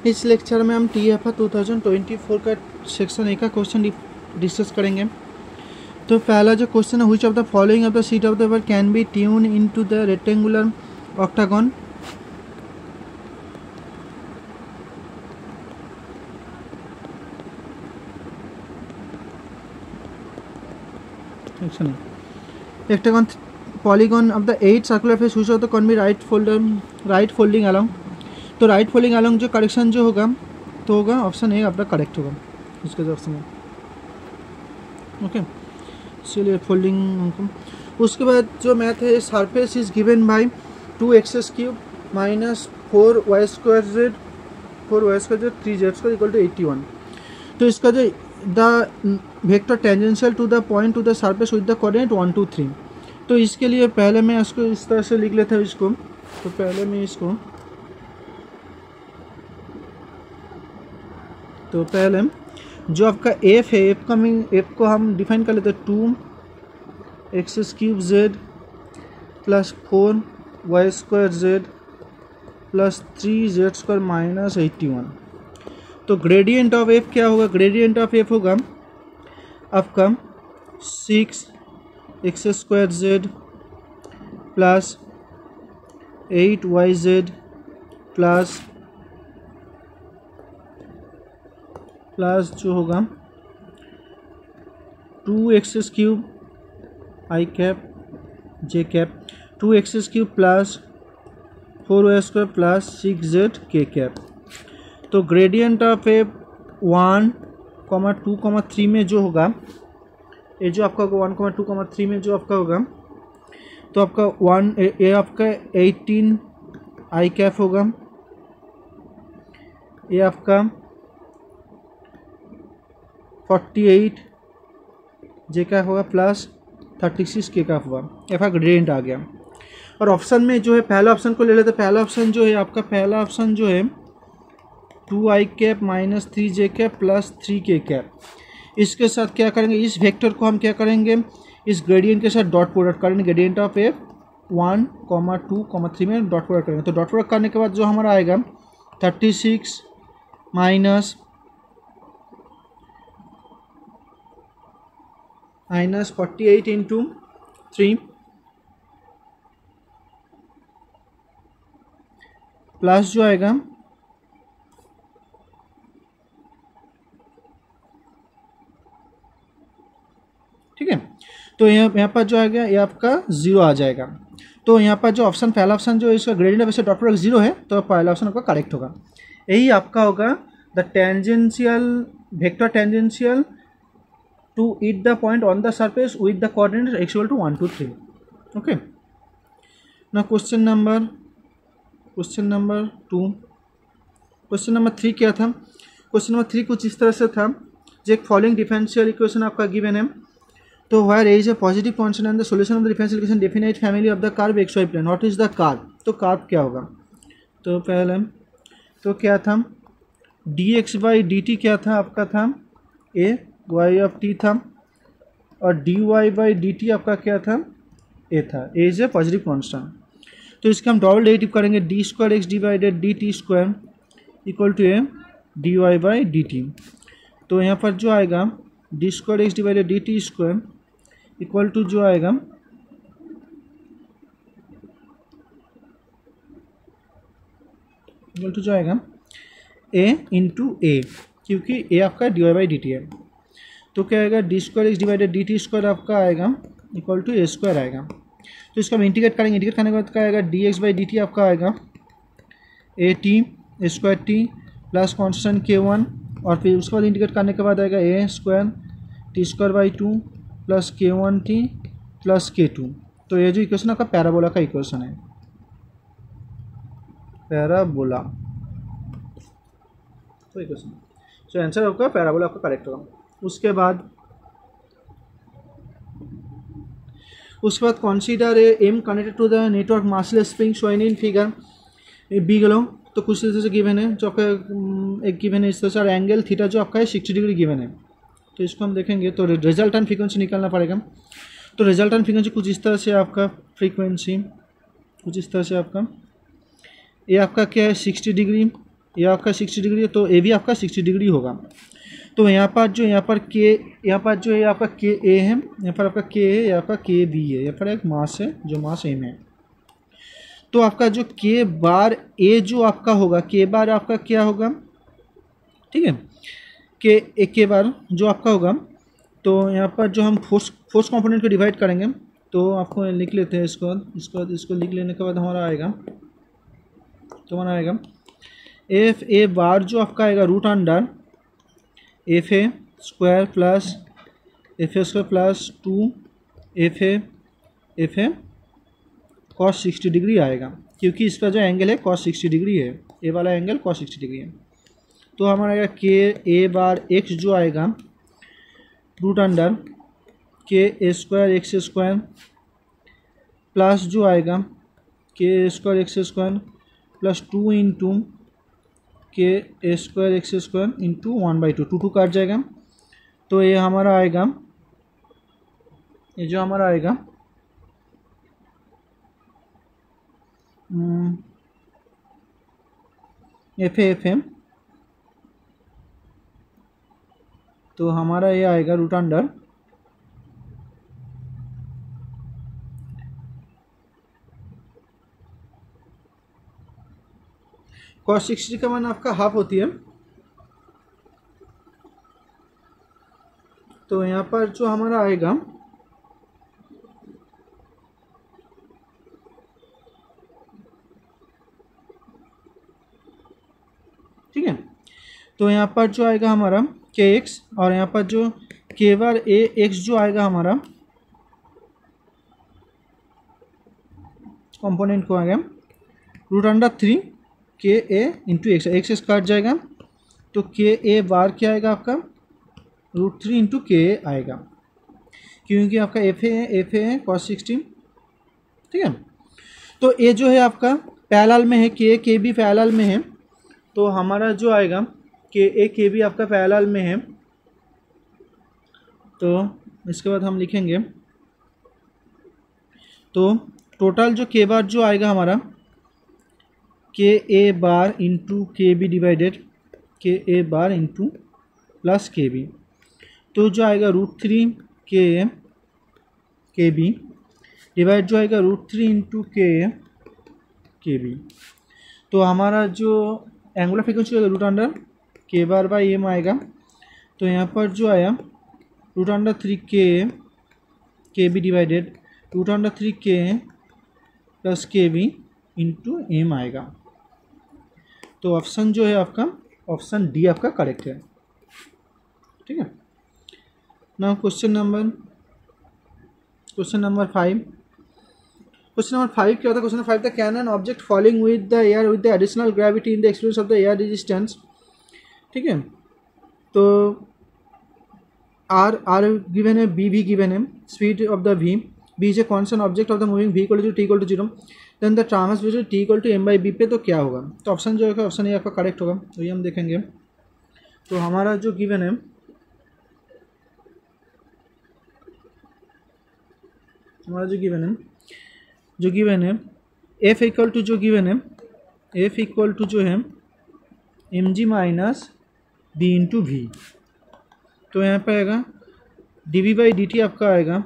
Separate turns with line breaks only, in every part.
इस लेक्चर में हम TFR 2024 का सेक्शन ए का क्वेश्चन डिस्कस करेंगे। तो पहला जो क्वेश्चन है, which of the following of the seat of the word can be tune into the rectangular octagon. octagon polygon of the 8 circular face, which of the can be right folding along। तो right folding along जो correction जो होगा तो होगा option A आपका correct होगा इसका जो ऑप्शन है। ओके, चलिए फोल्डिंग। उसके बाद जो मैथ है, surface is given by 2x³ minus 4y² 3z² equal to 81। तो इसका जो the vector tangential to the point to the surface with the coordinate 1 2 3। तो इसके लिए पहले मैं इसको इस तरह से लिख लेता हूँ इसको। तो पहले मैं इसको तो पहले जो आपका एफ है, एफ को हम डिफाइन कर लेते हैं 2x³ plus 4y² plus 3z² minus 81। तो ग्रेडियंट ऑफ एफ क्या होगा? ग्रेडियंट ऑफ एफ होगा आपका 6x² प्लस 8yz प्लस जो होगा 2x³ i cap j cap 2x³ plus 4y² plus 6z k cap. तो ग्रेडियंट ऑफ ए 1, 2, 3 में जो होगा, ये जो आपका 1, 2, 3 में जो आपका होगा, तो आपका 1 ये आपका 18 i कैप होगा, ये आपका 48 जे का होगा प्लस 36 के का होगा। एफ का ग्रेडियंट आ गया। और ऑप्शन में जो है पहला ऑप्शन को ले लेते हैं। पहला ऑप्शन जो है आपका, पहला ऑप्शन जो है 2i cap minus 3j cap plus 3k cap. इसके साथ क्या करेंगे, इस वेक्टर को हम क्या करेंगे, इस ग्रेडियंट के साथ डॉट प्रोडक्ट करेंगे। ग्रेडियंट ऑफ एफ 1, 2, 3 में डॉट प्रोडक्ट करेंगे। तो डॉट प्रोडक्ट करने के बाद जो हमारा आएगा 36 माइनस 48 इंटू 3 प्लस जो आएगा ठीक है। तो यहाँ पर जो आएगा ये आपका 0 आ जाएगा। तो यहाँ पर जो ऑप्शन पहला ऑप्शन जो इसका ग्रेडियंट ऑफ डॉट प्रोडक्ट 0 है, तो पहला ऑप्शन आपका करेक्ट होगा। यही आपका होगा the tangential vector tangential to eat the point on the surface with the coordinates x equal to 1 2 3। okay, now question number 2। Question number 3 क्या था? क्वेश्चन नंबर 3 कुछ इस तरह से था, जो एक फॉलोइंग डिफरेंशियल इक्वेशन आपका गिवन है। तो where A is a positive constant and the solution of the differential equation definite family of the curve xy plane, what is the curve? तो कर्व क्या होगा? तो पहले तो क्या था, dx/dt क्या था आपका, था a y ऑफ t था, और dy/dt आपका क्या था, a था। a is a positive constant. तो इसका हम डबल डेरिवेटिव करेंगे, d² x divided dt² equal to a dy/dt। तो यहाँ पर जो आएगा d² x divided dt² equal to जो आएगा a इंटू a, क्योंकि a आपका dy/dt है। तो क्या आएगा, d² x डिवाइडेड dt² आपका आएगा इक्वल टू a² आएगा। तो इसको हम इंटीग्रेट करेंगे। इंटीग्रेट करने के बाद क्या आएगा, dx/dt आपका आएगा at² प्लस कॉन्स्टेंट k1, और फिर उसके बाद इंटीग्रेट करने के बाद आएगा a² t² plus k1t plus k2। तो ये जो इक्वेशन आपका पैराबोला का इक्वेशन है, पैराबोला तो इक्वेशन। सो आंसर आपका पैराबोला आपका करेक्ट होगा। उसके बाद consider a M connected to the network massless spring shown in figure B गलो। तो कुछ इस तरह से गिवन है, जो आपका एक गिवन है इस तरह से, और एंगल थीटा जो आपका है 60 डिग्री गिवन है। तो इसको हम देखेंगे, तो रिजल्टेंट फ्रीक्वेंसी निकालना पड़ेगा। तो रिजल्टेंट फ्रीक्वेंसी कुछ इस तरह से आपका फ्रीक्वेंसी कुछ इस तरह से आपका ये आपका क्या है 60 डिग्री ये आपका 60 डिग्री है, तो ए भी आपका 60 डिग्री होगा। तो यहाँ पर जो है आपका के ए है, यहाँ पर आपका के है, यहाँ पर के बी है, यहाँ पर एक मास है जो मास एम है। तो आपका जो के बार ए जो आपका होगा, के बार आपका क्या होगा, ठीक है, के बार जो आपका होगा, तो यहाँ पर जो हम फोर्स कंपोनेंट को डिवाइड करेंगे, तो आपको लिख लेते हैं इसको लिख लेने के बाद हमारा आएगा, तो हमारा आएगा एफ ए बार जो आपका आएगा root under F A square plus F A square plus 2 F A cos 60 degree आएगा, क्योंकि इसका जो एंगल है कॉस 60 डिग्री है, ए वाला एंगल कॉस 60 डिग्री है। तो हमारा आएगा के ए बार एक्स जो आएगा root under K A square X square plus जो आएगा K A square X square plus 2 into K A square X square into 1/2, 2 काट जाएगा। तो ये हमारा आएगा, ये जो हमारा आएगा एफ एम, तो हमारा ये आएगा रूट अंडर cos 60 का मान आपका हाफ होती है। तो यहाँ पर जो हमारा आएगा ठीक है, तो यहाँ पर जो आएगा हमारा के एक्स, और यहाँ पर जो के बार ए एक्स जो आएगा हमारा कंपोनेंट को आएगा रूट अंडर 3 के ए इंटू एक्स, एक्स काट जाएगा, तो के ए बार क्या आएगा आपका रूट 3 इंटू के ए आएगा, क्योंकि आपका एफ ए है कॉस 60, ठीक है। तो ए जो है आपका पैरेलल में है, के भी पैरेलल में है, तो हमारा जो आएगा के भी आपका पैरेलल में है। तो इसके बाद हम लिखेंगे, तो टोटल जो के बार जो आएगा हमारा के ए बार इंटू के बी डिवाइडेड के ए बार इंटू प्लस के बी, तो जो आएगा रूट 3 के बी डिवाइड जो आएगा रूट 3 इंटू के बी। तो हमारा जो एंगुलर फ्रीक्वेंसी होगा रूट अंडर के बार बाई एम आएगा, तो यहाँ पर जो आया रूट अंडर 3 के बी डिवाइडेड रूट अंडर 3 के प्लस के बी इंटू एम आएगा। तो ऑप्शन जो है आपका ऑप्शन डी आपका करेक्ट है, ठीक है ना। क्वेश्चन नंबर 5, क्वेश्चन नंबर 5 क्या होता है, क्वेश्चन नंबर 5 था can an object falling with the air with the additional gravity in the experience of the air resistance, ठीक है। तो आर गिवन है, बी भी गिवन है, speed of the V, B is a constant object of the moving V equal to T equal to 0, then the transverse velocity T equal to M by B पे, तो क्या होगा। तो option जो है option A आपका correct होगा, तो ये हम देखेंगे। तो हमारा जो गिवन है, जो गिवन है एफ इक्वल टू जो गिवन है एफ इक्वल टू जो है M G minus B into V, तो यहाँ पे आएगा D V by D T आपका आएगा,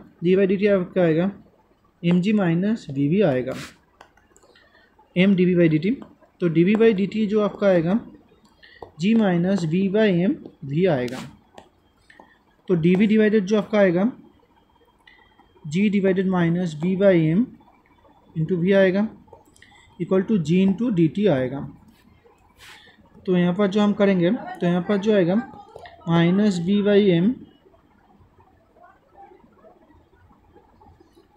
M G minus V V आएगा, M D V by D T. तो D V by D T जो आपका आएगा G minus V by M V आएगा। तो डी वी डिवाइडेड जो आपका आएगा G divided minus V by M into V आएगा equal to G into D T आएगा। तो यहाँ पर जो हम करेंगे, तो यहाँ पर जो आएगा माइनस वी बाई एम,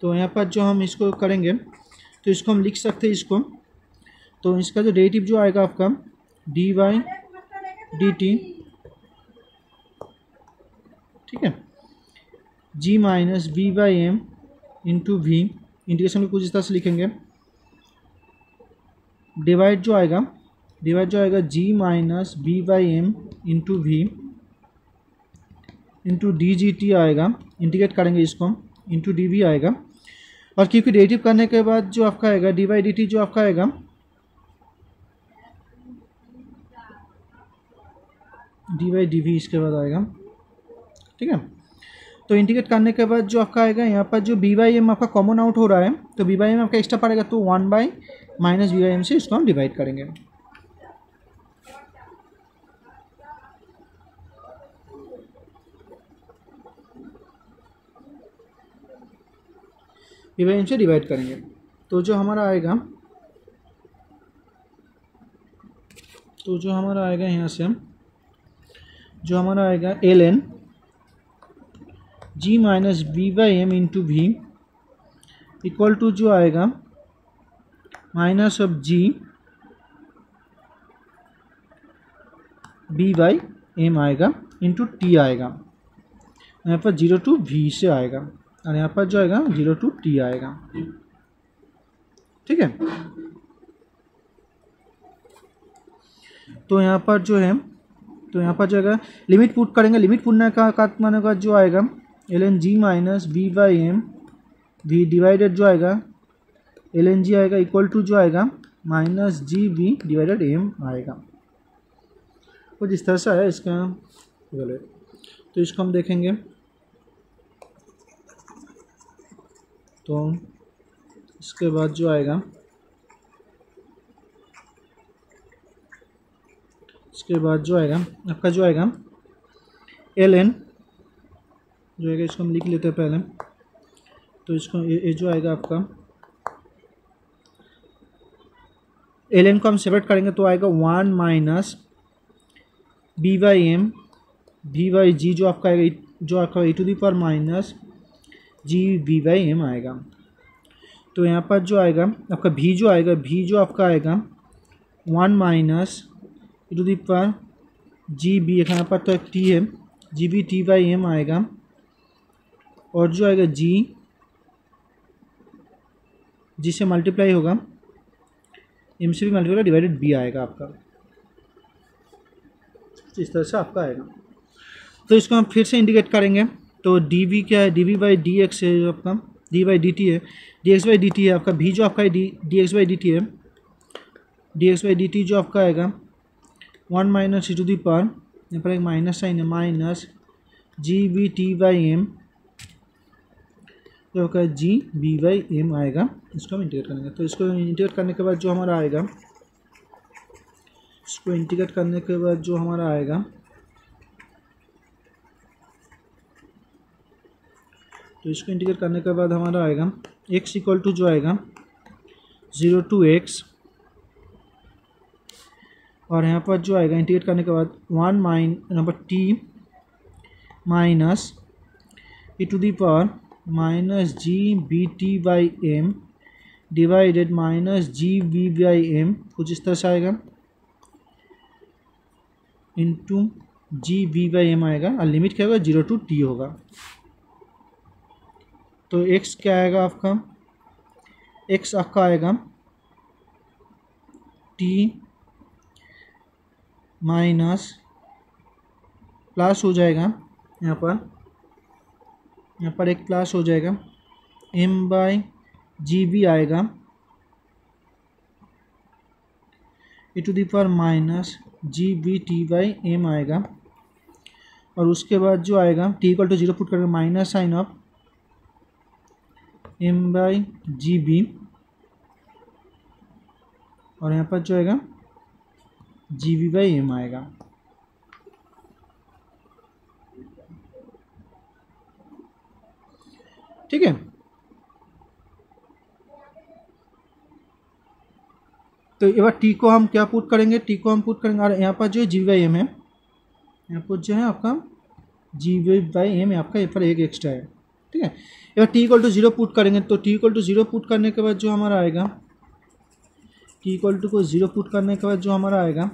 तो यहाँ पर जो हम इसको करेंगे तो इसको हम लिख सकते हैं इसको, तो इसका जो डेरिवेटिव जो आएगा आपका डी बाई डी टी, ठीक है, G minus V by M into V, integration में कुछ इस तरह से लिखेंगे, डिवाइड जो आएगा G minus V by M into V into D G T आएगा, इंटीग्रेट करेंगे इसको इंटू डी वी आएगा, और क्योंकि डेरिवेटिव करने के बाद जो आपका आएगा डी बाई डी टी जो आपका आएगा डी बाई डी वी इसके बाद आएगा, ठीक है। तो इंटीग्रेट करने के बाद जो आपका आएगा यहाँ पर जो बी बाई एम आपका कॉमन आउट हो रहा है, तो बी बाई एम आपका एक्स्ट्रा पड़ेगा, तो 1 by minus B by M से इसको हम डिवाइड करेंगे। बी बाई एम से डिवाइड करेंगे तो जो हमारा आएगा, यहाँ से जो हमारा आएगा L N G minus B by M into V equal to जो आएगा minus of G B by M आएगा इंटू टी आएगा, यहाँ पर 0 टू वी से आएगा और यहाँ पर जो आएगा 0 टू टी आएगा, ठीक है। तो यहाँ पर जो है, तो यहाँ पर जो आएगा लिमिट पुट करेंगे, लिमिट पुटने का माने का जो आएगा L N G minus B by M V divided जो आएगा एल एन जी आएगा इक्वल टू जो आएगा minus G B divided M आएगा। तो जिस तरह से आया इसका वैल्यू, तो इसको हम देखेंगे। तो इसके बाद जो आएगा, आपका जो आएगा एल एन जो आएगा, इसको हम लिख लेते हैं पहले। तो इसको ये जो आएगा आपका एल एन को हम सेपरेट करेंगे तो आएगा 1 minus B by M V by G जो आपका आएगा A to the power minus G V by M आएगा। तो यहाँ पर जो आएगा आपका भी जो आपका आएगा 1 minus A to the power G B, यहाँ पर तो एक टी है, G B T by M आएगा, और जो आएगा जी से मल्टीप्लाई होगा, एम से भी मल्टीप्लाई होगा, डिवाइडेड बी आएगा आपका, इस तरह से आपका आएगा। तो इसको हम फिर से इंडिकेट करेंगे। तो डी वी क्या है, D V by D X है जो आपका, डी बाई डी टी है, D X by D T है आपका, भी जो आपका D X by D T है, D X by D T जो आपका आएगा 1 minus E to the power, यहाँ पर एक माइनस साइन है, minus G B T by M जो आपका जी बी बाई एम आएगा। इसको हम इंटीग्रेट करेंगे। तो इसको इंटीग्रेट करने के बाद जो हमारा आएगा, तो इसको इंटीग्रेट करने के बाद हमारा आएगा x इक्वल टू जो आएगा 0 टू x, और यहाँ पर जो आएगा इंटीग्रेट करने के बाद 1 number t minus e to the power minus G B T by M divided minus G B by M, कुछ इस तरह से आएगा, into G B by M आएगा, और लिमिट क्या होगा 0 टू टी होगा। तो x क्या आएगा आपका, x आपका आएगा t माइनस प्लस हो जाएगा, यहाँ पर एक प्लस हो जाएगा, m बाई जी बी आएगा e to the power minus G B T by M आएगा, और उसके बाद जो आएगा t इक्वल टू 0 पुट करके minus sign of m by G B, और यहाँ पर जो आएगा जी बी बाई एम आएगा। ठीक है। तो एक बार टी को हम क्या पुट करेंगे, और यहाँ पर जो जी बाई एम है, यहाँ पर जो है आपका जी बाई एम आपका यहाँ पर एक एक्स्ट्रा है। ठीक है। एक बार टी इक्वल टू 0 पुट करेंगे, तो टी इक्वल टू 0 पुट करने के बाद जो हमारा आएगा, टी इक्वल टू को 0 पुट करने के बाद जो हमारा आएगा,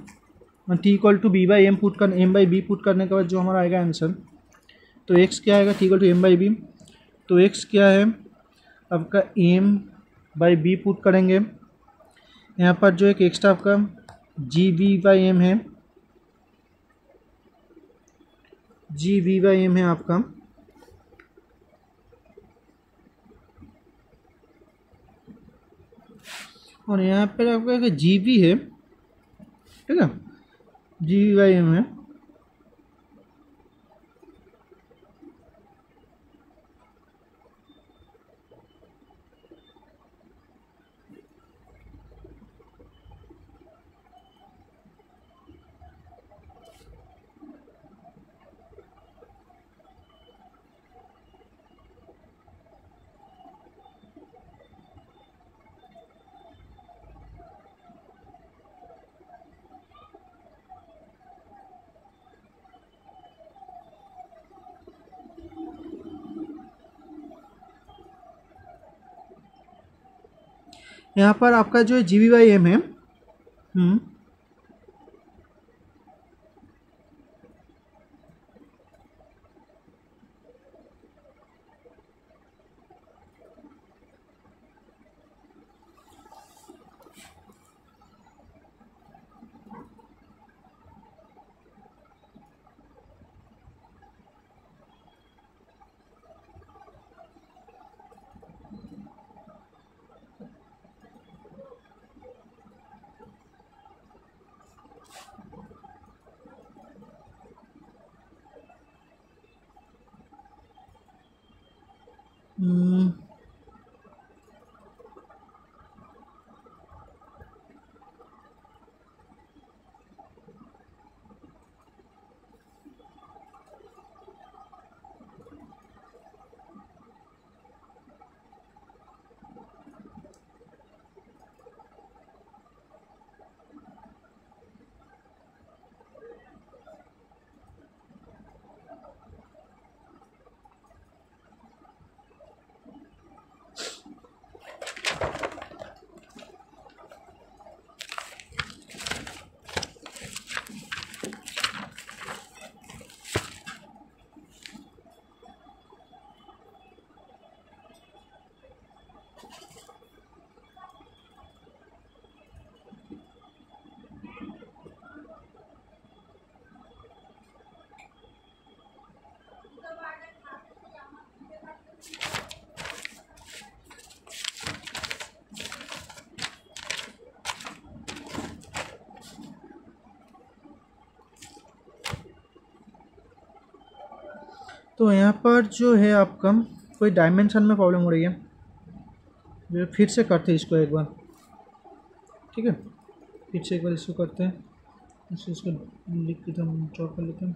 T equal to B by M put कर एम बाई बी पुट करने के बाद जो हमारा आएगा आंसर। तो एक्स क्या आएगा, T equal to M by B, तो एक्स क्या है आपका एम बाई बी पुट करेंगे, यहाँ पर जो एक एक्स्ट्रा आपका जी बी बाई एम है, जी बी बाई एम है आपका, और यहाँ पर आपका जी बी है। ठीक है, जी बी बाई एम है, यहाँ पर आपका जो है GV/m है। तो यहाँ पर जो है आपका कोई डायमेंशन में प्रॉब्लम हो रही है, जो फिर से करते हैं इसको एक बार, ठीक है। फिर से एक बार इसको करते हैं, इसको लिख के हम ड्रॉ कर लेते हैं।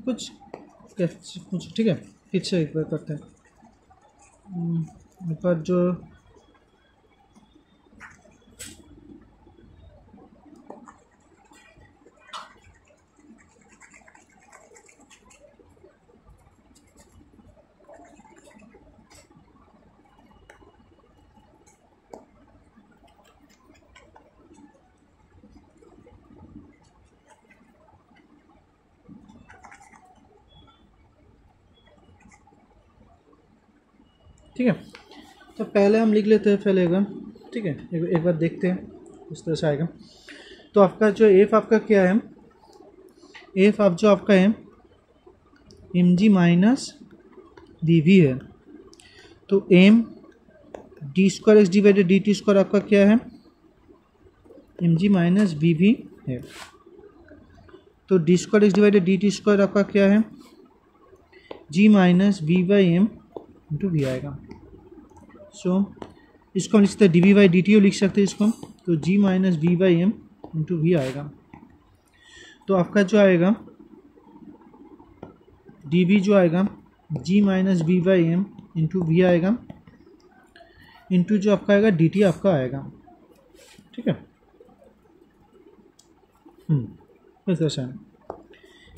कुछ ठीक है, फिर से एक बार करते हैं। यहाँ पर जो ठीक है, तो पहले हम लिख लेते हैं पहले एक बार, ठीक है। एक बार देखते हैं इस तरह से आएगा। तो आपका जो एफ आपका क्या है, एफ आप जो आपका है mg माइनस dv है। तो m d² डिवाइडेड dt² आपका क्या है, mg माइनस bv है। तो d² डिवाइडेड dt² आपका क्या है, g minus v/m into V आएगा। सो इसको हम लिख सकते हैं dv/dt लिख सकते हैं इसको, तो g minus v/m into V आएगा। तो आपका जो आएगा dv जो आएगा g minus v/m into V आएगा, इंटू जो आपका आएगा dt आपका आएगा, ठीक है। इस तरह से।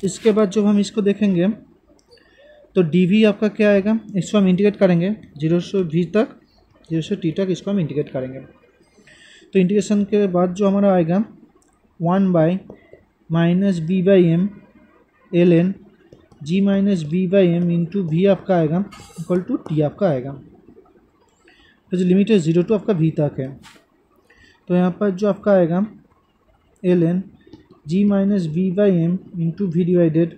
इसके बाद जब हम इसको देखेंगे तो dv आपका क्या आएगा, इसको हम इंटीग्रेट करेंगे 0 से v तक, 0 से t तक, इसको हम इंटीग्रेट करेंगे। तो इंटीग्रेशन के बाद जो हमारा आएगा 1 by minus b/m ln g minus b/m into V आपका आएगा इक्वल टू t आपका आएगा। तो जो लिमिट है 0 टू आपका v तक है। तो यहाँ पर जो आपका आएगा ln g minus b/m into V divided,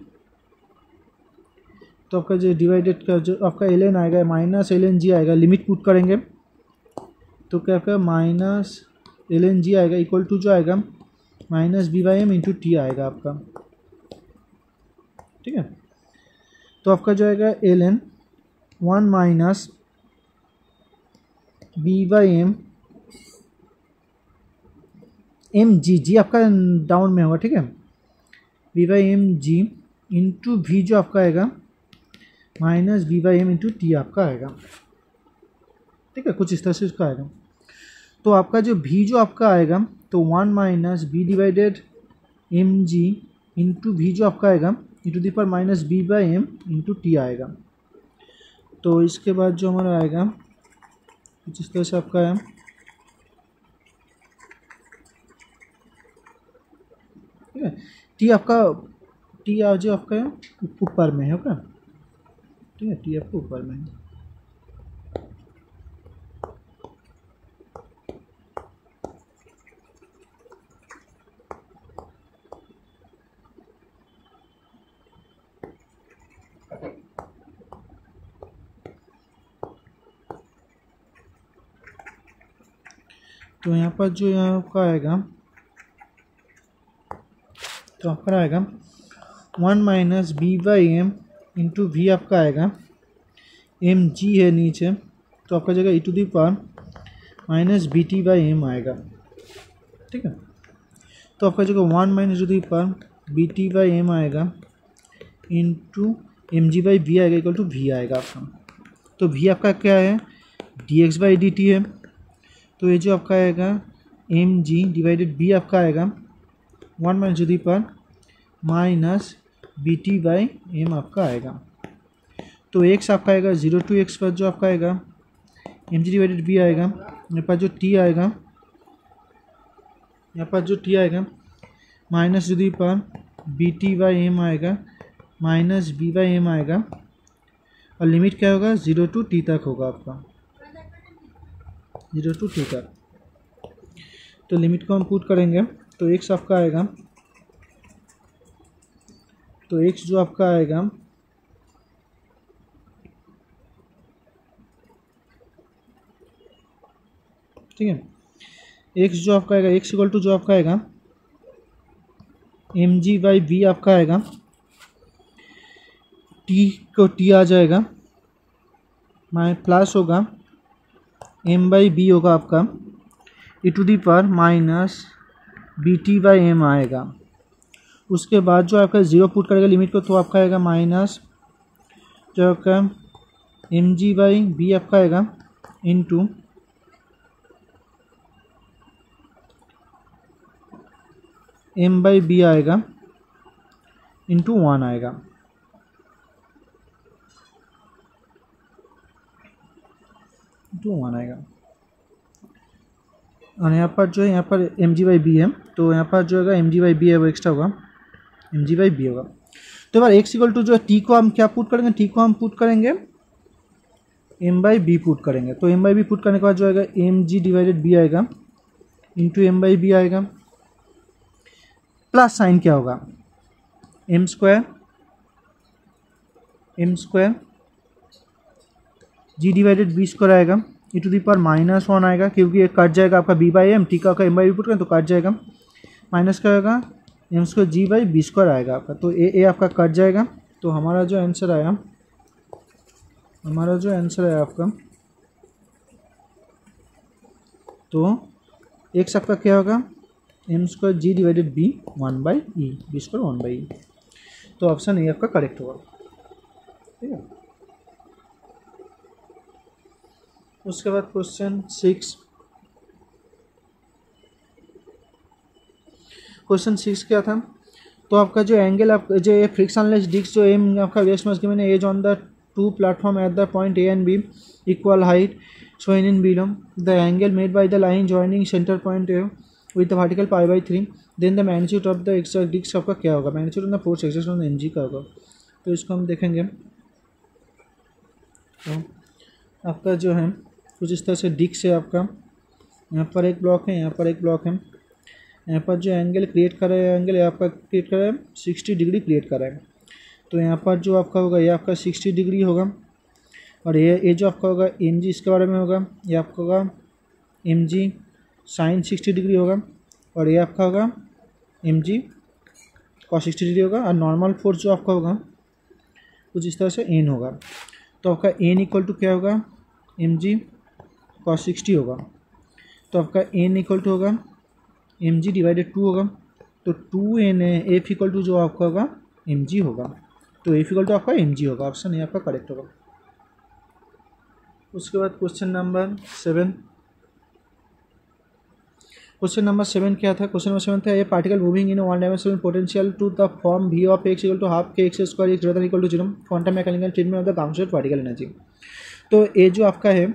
तो आपका जो डिवाइडेड का जो आपका ln आएगा माइनस ln g आएगा, लिमिट पुट करेंगे तो क्या आपका माइनस ln g आएगा इक्वल टू जो आएगा माइनस b/m इंटू टी आएगा आपका, ठीक है। तो आपका जो आएगा ln 1 माइनस b/m mg आपका डाउन में होगा, ठीक है, b/mg इंटू वी जो आपका आएगा माइनस b/m इंटू टी आपका आएगा, ठीक है। कुछ इस तरह से इसका आएगा। तो आपका जो v जो आपका आएगा तो 1 minus b divided mg into V जो आपका आएगा e⁻ minus b/m into T आएगा। तो इसके बाद जो हमारा आएगा कुछ इस तरह से आपका है, ठीक है। टी आपका, टी आज आपका ऊपर में है, ओके, ठीक है, टी आपको ऊपर में है। तो यहाँ पर जो यहाँ आपका आएगा, तो आपका आएगा 1 minus B by M into V आपका आएगा, एम जी है नीचे, तो आपका जगह E to the power minus B T by M आएगा, ठीक है। तो आपका जगह 1 minus to the power B T by M आएगा into M G by V आएगा, इक्वल टू वी आएगा आपका। तो वी आपका क्या है, D X by D T है, तो ये जो आपका आएगा एम जी डिवाइडेड बी आपका आएगा 1 minus to the power minus B T by M आपका आएगा। तो एक्स आपका आएगा 0 टू एक्स पर जो आपका आएगा एम जी डिवाइडेड बी आएगा, मेरे पास जो टी आएगा, यहाँ पर जो टी आएगा minus to the power B T by M आएगा माइनस बी बाई एम आएगा, और लिमिट क्या होगा 0 टू टी तक होगा आपका, 0 टू टी तक। तो लिमिट को हम पुट करेंगे, तो एक्स आपका आएगा, तो एक्स जो आपका आएगा ठीक है, एक्स जो आपका आएगा, एक्स इक्वल टू जो आपका आएगा एम जी बाई बी आपका आएगा, टी को टी आ जाएगा, माइ प्लस होगा एम बाई बी होगा आपका E to the power minus B T by M आएगा। उसके बाद जो आपका 0 पुट करेगा लिमिट को, तो आपका आएगा माइनस जो आपका एम जी बाई बी आपका आएगा इंटू एम बाई बी आएगा इंटू 1 आएगा, इंटू 1 आएगा। और यहाँ पर जो है, यहाँ पर एम जी बाई बी है, तो यहाँ पर जो होगा एम जी बाई बी है वो एक्स्ट्रा होगा, एम जी बाई बी होगा। तो बार एक्स इक्वल टू जो है टी को हम क्या पुट करेंगे, टी को हम पुट करेंगे एम बाई बी पुट करेंगे। तो एम बाई बी पुट करने के बाद जो आएगा एम जी डिवाइडेड बी आएगा इंटू एम बाई बी आएगा, प्लस साइन क्या होगा M square G divided B square आएगा E to the power minus 1 आएगा, क्योंकि ये कट जाएगा आपका बी बाई एम, टी का एम बाई बी पुट करें तो कट जाएगा, माइनस क्या होगा M square G by B square आएगा आपका। तो ए आपका कट जाएगा, तो हमारा जो आंसर आया, आपका, तो एक्स आपका क्या होगा M square G divided B 1 by E, B square 1 by E. तो ऑप्शन ए आपका करेक्ट होगा, ठीक है। उसके बाद क्वेश्चन 6 क्या था, तो आपका जो एंगल आप जो ये फ्रिक्शनलेस डिस्क जो एम आपका west must given edge on the two platform at the point A and B equal height shown in below, the angle made by the line joining centre point A with the vertical pi by 3, then the magnitude of the X disc आपका क्या होगा, magnitude of the force exerted on M G का होगा। तो इसको हम देखेंगे, तो आपका जो है कुछ इस तरह से डिस्क है आपका, यहाँ पर एक ब्लॉक है, यहाँ पर एक ब्लॉक है, यहाँ पर जो एंगल क्रिएट कर रहा है, एंगल यहाँ पर क्रिएट कर रहा है 60 डिग्री क्रिएट कर रहा है। तो यहाँ पर जो आपका होगा ये आपका 60 डिग्री होगा, और ये जो आपका होगा एम जी इसके बारे में होगा, ये आपका होगा एम जी साइन 60 डिग्री होगा, और ये आपका होगा एम जी कॉस 60 डिग्री होगा, और नॉर्मल फोर्स जो आपका होगा कुछ इस तरह से एन होगा। तो आपका एन इक्वल टू क्या होगा एम जी कॉस 60 होगा, तो आपका एन इक्वल टू होगा एम जी डिवाइडेड 2 होगा, तो 2 एन एफ इक्वल टू जो आपका होगा एम जी होगा, तो एफ इक्वल टू आपका एम जी होगा, ऑप्शन ए आपका करेक्ट होगा। उसके बाद क्वेश्चन नंबर 7 क्या था, क्वेश्चन नंबर 7 था a particle moving in one dimensional potential to the form V of X equal to half K X square is greater equal to 0 quantum mechanical treatment of the counted particle energy. तो ये जो आपका है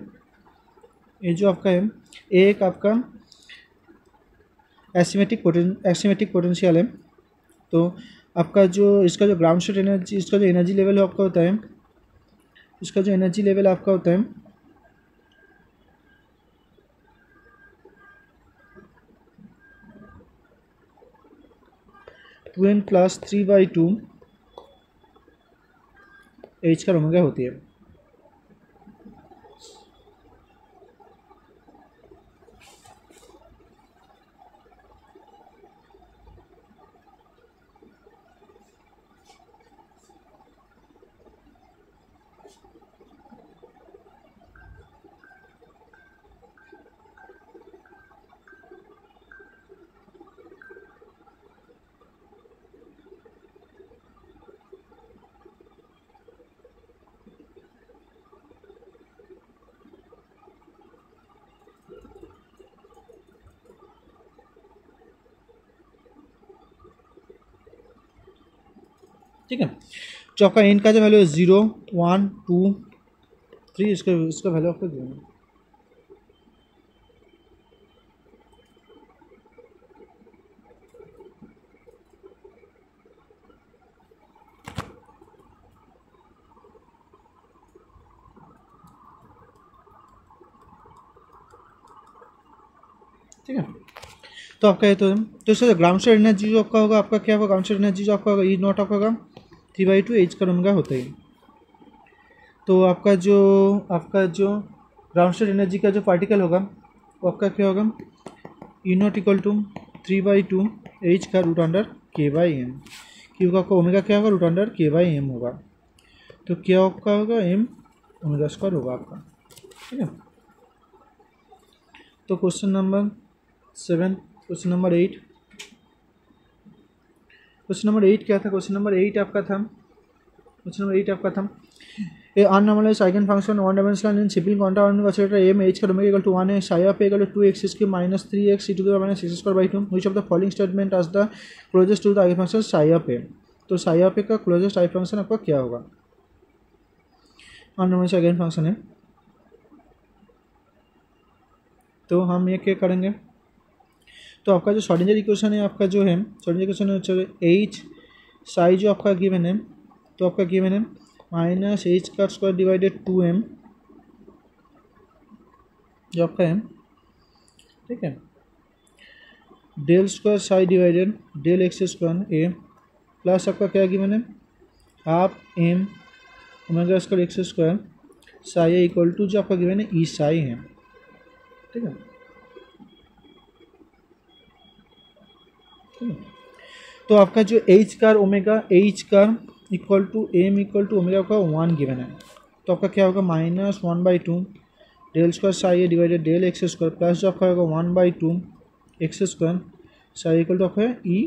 ये जो आपका है एक आपका एसिमेट्रिक पोटेंशियल है। तो आपका जो इसका जो ग्राउंड स्टेट एनर्जी, इसका जो एनर्जी लेवल आपका होता है, इसका जो एनर्जी लेवल आपका होता है 2n + 3/2 एच का ओमेगा होती है। ठीक है, जो आपका एन का जो वैल्यू है 0, 1, 2, 3, इसका वैल्यू आपको देना है। ठीक है, तो आपका ये तो इसका ग्राउंड स्टेट एनर्जी जो आपका होगा, आपका क्या होगा, ग्राउंड स्टेट एनर्जी जो आपका होगा E0 आपका होगा 3/2 एच का ओमेगा होता है। तो आपका जो ग्राउंड स्टेट एनर्जी का जो पार्टिकल होगा वो आपका क्या होगा, E0 = 3/2 एच का √k/m, क्योंकि आपका ओमेगा क्या होगा √k/m होगा। तो क्या आपका होगा m ओमेगा² होगा आपका। ठीक है, तो क्वेश्चन नंबर 7, क्वेश्चन नंबर 8 क्या था, क्वेश्चन नंबर 8 आपका था a unnormalised eigen function one dimensional in simple quantum ordinal oscillator m h का ओमेगा = 1 है, psi of a = 2x³ - 3x e⁻² which of the following statement as the closest to the eigen function psi of a। तो psi of a का closest eigen function आपका क्या होगा, अननॉर्मलाइज्ड eigen function है। तो हम ये क्या करेंगे, तो आपका जो श्रोडिंगर इक्वेशन है, आपका जो है श्रोडिंगर इक्वेशन है चलो h psi जो आपका गिवन है, तो आपका गिवन है -h² / 2m जो आपका है। ठीक है, ∇² psi / ∇x² a प्लस आपका क्या गिवन है ½ m ओमेगा² x² psi a = जो आपका गिवन है E psi है। ठीक है, तो आपका जो h का omega equal to m equal to omega का 1 गिवन है। तो आपका क्या होगा -1/2 ∇² psi a / ∇x² प्लस जो आपका होगा 1/2 x² psi इक्वल टू आपका E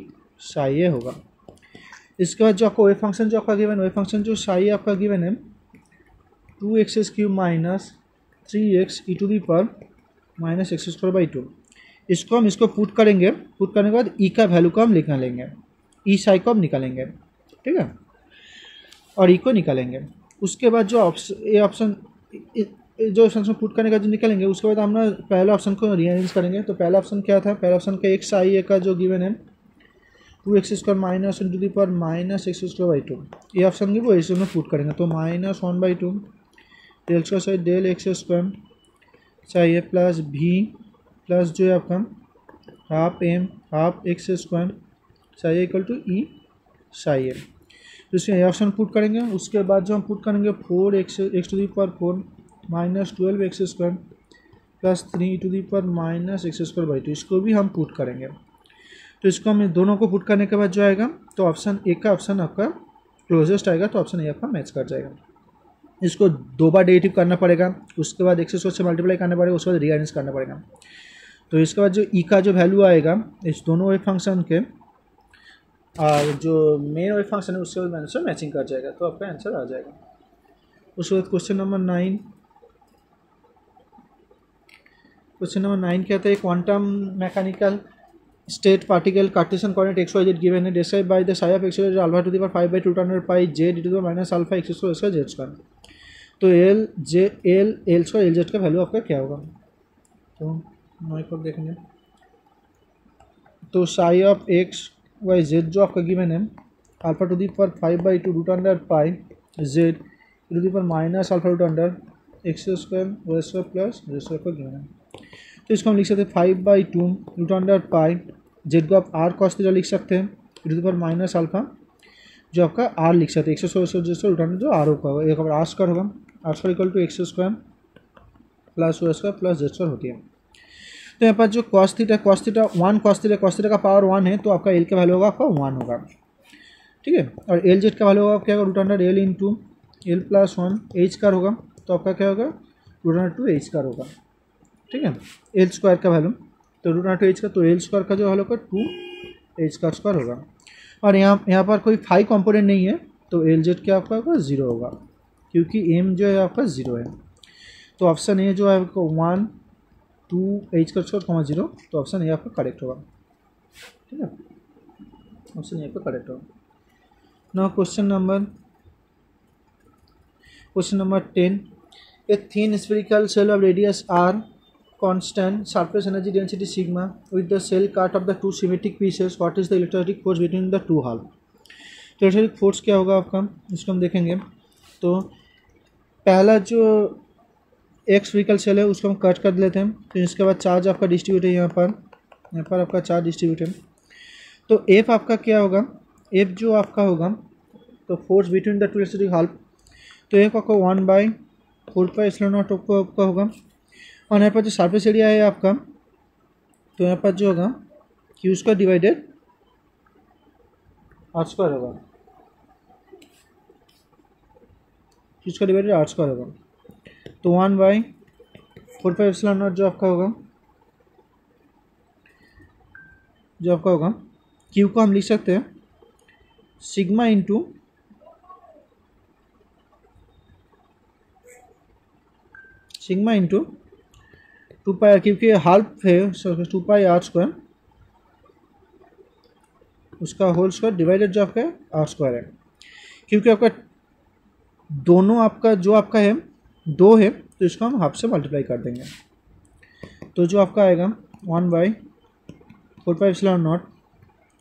psi a होगा। इसके बाद जो आपका वेव फंक्शन जो आपका गिवन, वेव फंक्शन जो psi आपका गिवन है 2x³ - 3x e⁻ x²/2। इसको हम पुट करेंगे, पुट करने के बाद ई का वैल्यू को हम निकालेंगे, ई psi को हम निकालेंगे। ठीक है, और ई को निकालेंगे। उसके बाद जो ऑप्शन जो फंक्शन पुट करने का जो निकालेंगे, उसके बाद हम ना पहले ऑप्शन को रीअरेंज करेंगे। तो पहला ऑप्शन क्या था, पहला ऑप्शन का x psi a का जो गिवन है 2x² - x²/2, ये ऑप्शन की वो इसे में पुट करेंगे। तो -1/2 ∇² psi a plus v plus जो है आपका ½ m ½ x² psi a = E psi a। तो इसमें ये ऑप्शन पुट करेंगे। उसके बाद जो हम पुट करेंगे 4x⁴ -12x² plus 3e⁻ x²/2, इसको भी हम पुट करेंगे। तो इसको हम दोनों को पुट करने के बाद जो आएगा, तो ऑप्शन ए का ऑप्शन आपका क्लोजेस्ट आएगा, तो ऑप्शन ए आपका मैच कर जाएगा। इसको 2 बार डेरिवेटिव करना पड़ेगा, उसके बाद x² से मल्टीप्लाई करना पड़ेगा, उसके बाद रीअरेंज करना पड़ेगा। तो इसके बाद जो ई का जो वैल्यू आएगा इस दोनों वेव फंक्शन के और जो मेन वेव फंक्शन है उससे आंसर मैचिंग कर जाएगा, तो आपका आंसर आ जाएगा। उसके बाद क्वेश्चन नंबर 9, क्वेश्चन नंबर 9 क्या था, है quantum mechanical state particle cartesian coordinate xyz given है, describe by the psi of x = α⁵/2π z e⁻ α x²/z²। तो L2 Lz का वैल्यू आपका क्या होगा। तो हम एक और देखेंगे। तो psi of X Y Z जो आपका गिवन है alpha to the power 5/2 root under pi Z to the power minus alpha root under X square Y square plus Z square का गिवन है। तो इसको हम लिख सकते हैं 5/2 रूट अंडर पाई जेड को आप आर कॉस थीटा लिख सकते हैं to the power minus alpha जो आपका आर लिख सकते हैं X square Z square root under जो आर होगा एक आर स्क्वायर होगा R square equal to X square plus Y square plus Z square होती है। तो यहाँ पर जो कॉस थीटा कॉस थीटा का पावर 1 है तो आपका एल का वैल्यू होगा आपका 1 होगा, ठीक है। और एल जेड का वैल्यू होगा क्या होगा root under L into L plus 1 H square होगा तो आपका क्या होगा रूट अंडर 2 एच स्क्वायर होगा, ठीक है। एल स्क्वायर का वैल्यू तो रूट अंडर 2 एच स्क्वायर तो एल स्क्वायर का जो वैल्यू होगा 2 एच स्क्वायर होगा। और यहाँ पर कोई फाई कॉम्पोनेंट नहीं है तो एल जेड क्या आपका होगा 0 होगा क्योंकि एम जो है आपका 0 है। तो ऑप्शन ए जो है आपको 1 2 एच स्क्वायर 0 तो ऑप्शन ए आपका करेक्ट होगा, ठीक है। ऑप्शन ए आपका करेक्ट होगा। Now question number 10 a thin spherical shell of radius R constant surface energy density sigma with the cell cut of the two symmetric pieces what is the electrostatic force between the two half। तो electrostatic force क्या होगा आपका इसको हम देखेंगे। तो पहला जो एक स्फेरिकल सेल है उसको हम कट कर लेते हैं तो इसके बाद चार्ज आपका डिस्ट्रीब्यूट है यहाँ पर आपका चार्ज डिस्ट्रीब्यूट है। तो एफ आपका क्या होगा एफ जो आपका होगा तो force between the two electrostatic half तो एफ आपका 1/4πε0 आपका होगा। और यहाँ पर जो सरफेस एरिया है आपका तो यहाँ पर जो होगा Q square divided R square होगा Q square divided R square होगा। तो 1/4πε0 जो आपका होगा क्यू को हम लिख सकते हैं सिग्मा इंटू टू पाई क्योंकि हाल्फ है 2π आर स्क्वायर उसका होल स्क्वायर डिवाइडेड जो आपका आर स्क्वायर है क्योंकि आपका दोनों आपका जो आपका है 2 है तो इसको हम हाफ से मल्टीप्लाई कर देंगे। तो जो आपका आएगा 1/4πε0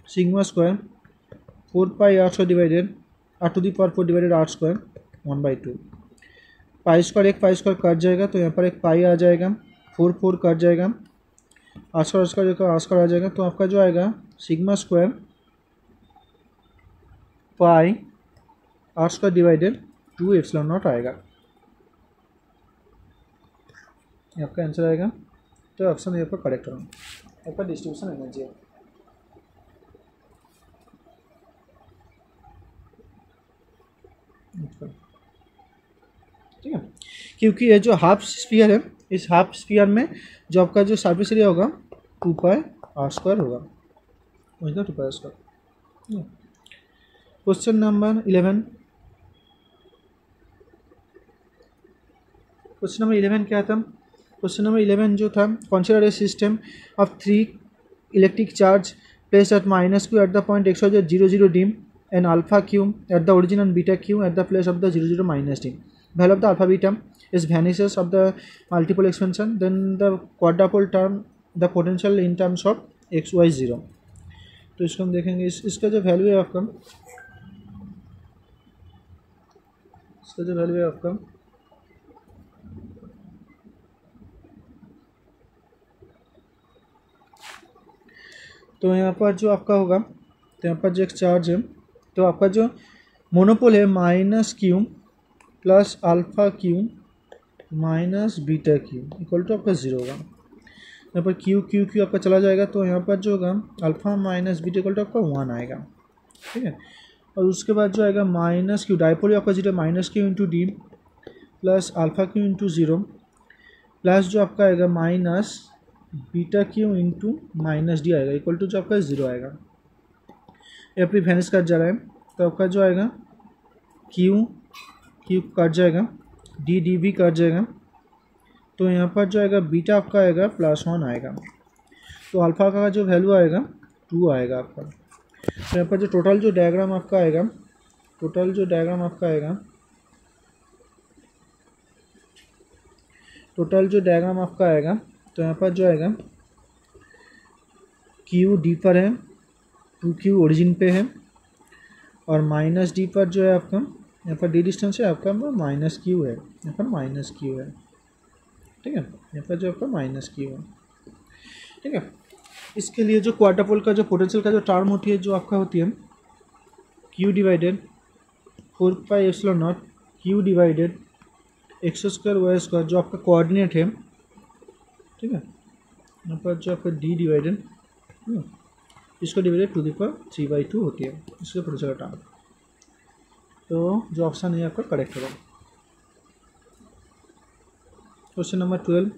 sigma square 4π R square divided R to the power 4 divided R square 1/2 pi square एक पाई स्क्वायर कट जाएगा तो यहाँ पर एक पाई आ जाएगा 4 कट जाएगा आर स्क्वायर आ जाएगा। तो आपका जो आएगा sigma square pi R square divided 2ε0 आएगा आपका आंसर आएगा। तो ऑप्शन ये पर करेक्ट होगा आपका डिस्ट्रीब्यूशन एनर्जी है। ठीक है क्योंकि ये जो हाफ स्फीयर है इस हाफ स्फीयर में जो आपका जो सरफेस एरिया होगा 2π आर स्क्वायर होगा 2π आर स्क्वायर। क्वेश्चन नंबर 11 क्या था क्वेश्चन नंबर 11 जो था consider a system of 3 electric charge placed at -q eight the point x y z 0 dim and alpha q at the origin and beta q at the place of the 0 dim value of the alpha beta is vanishes of the multiple expansion then the quadruple term the potential in terms of x y 0। तो इसको हम देखेंगे इसका जो value है आपका तो यहाँ पर जो आपका होगा तो यहाँ पर जो एक चार्ज है तो आपका जो मोनोपोल है -q plus alpha q minus beta q equal to आपका 0 होगा। यहाँ पर q आपका चला जाएगा तो यहाँ पर जो होगा alpha minus beta equal to आपका 1 आएगा, ठीक है। और उसके बाद जो आएगा -q डाइपोल आपका 0 -q into D plus alpha q into 0 plus जो आपका आएगा minus beta q into minus D आएगा इक्वल टू जो आपका 0 आएगा। ये अपनी वैनिश कट जा रहा है तो आपका जो आएगा q कट जाएगा डी भी कट जाएगा तो यहाँ पर जो आएगा बीटा आपका आएगा +1 आएगा तो अल्फा का जो वैल्यू आएगा 2 आएगा आपका। तो यहाँ पर जो टोटल जो डायग्राम आपका आएगा तो यहाँ पर जो आएगा क्यू डी पर है, 2Q ओरिजिन पे है, और माइनस डी पर जो है आपका यहाँ पर डी डिस्टेंस है आपका -Q है, यहाँ पर -Q है, ठीक है। यहाँ पर जो आपका -Q है, ठीक है। इसके लिए जो क्वार्टर पोल का जो पोटेंशियल का जो टर्म होती है जो आपका होती है Q divided 4πε0 Q divided x² y² जो आपका कोऑर्डिनेट है, ठीक है। यहाँ पर जो आपका d डिवाइडेड इसको डिवाइडेड 2^3/2 होती है, इसका पोटेंशियल टर्म। तो जो ऑप्शन है आपका करेक्ट होगा। क्वेश्चन नंबर 12,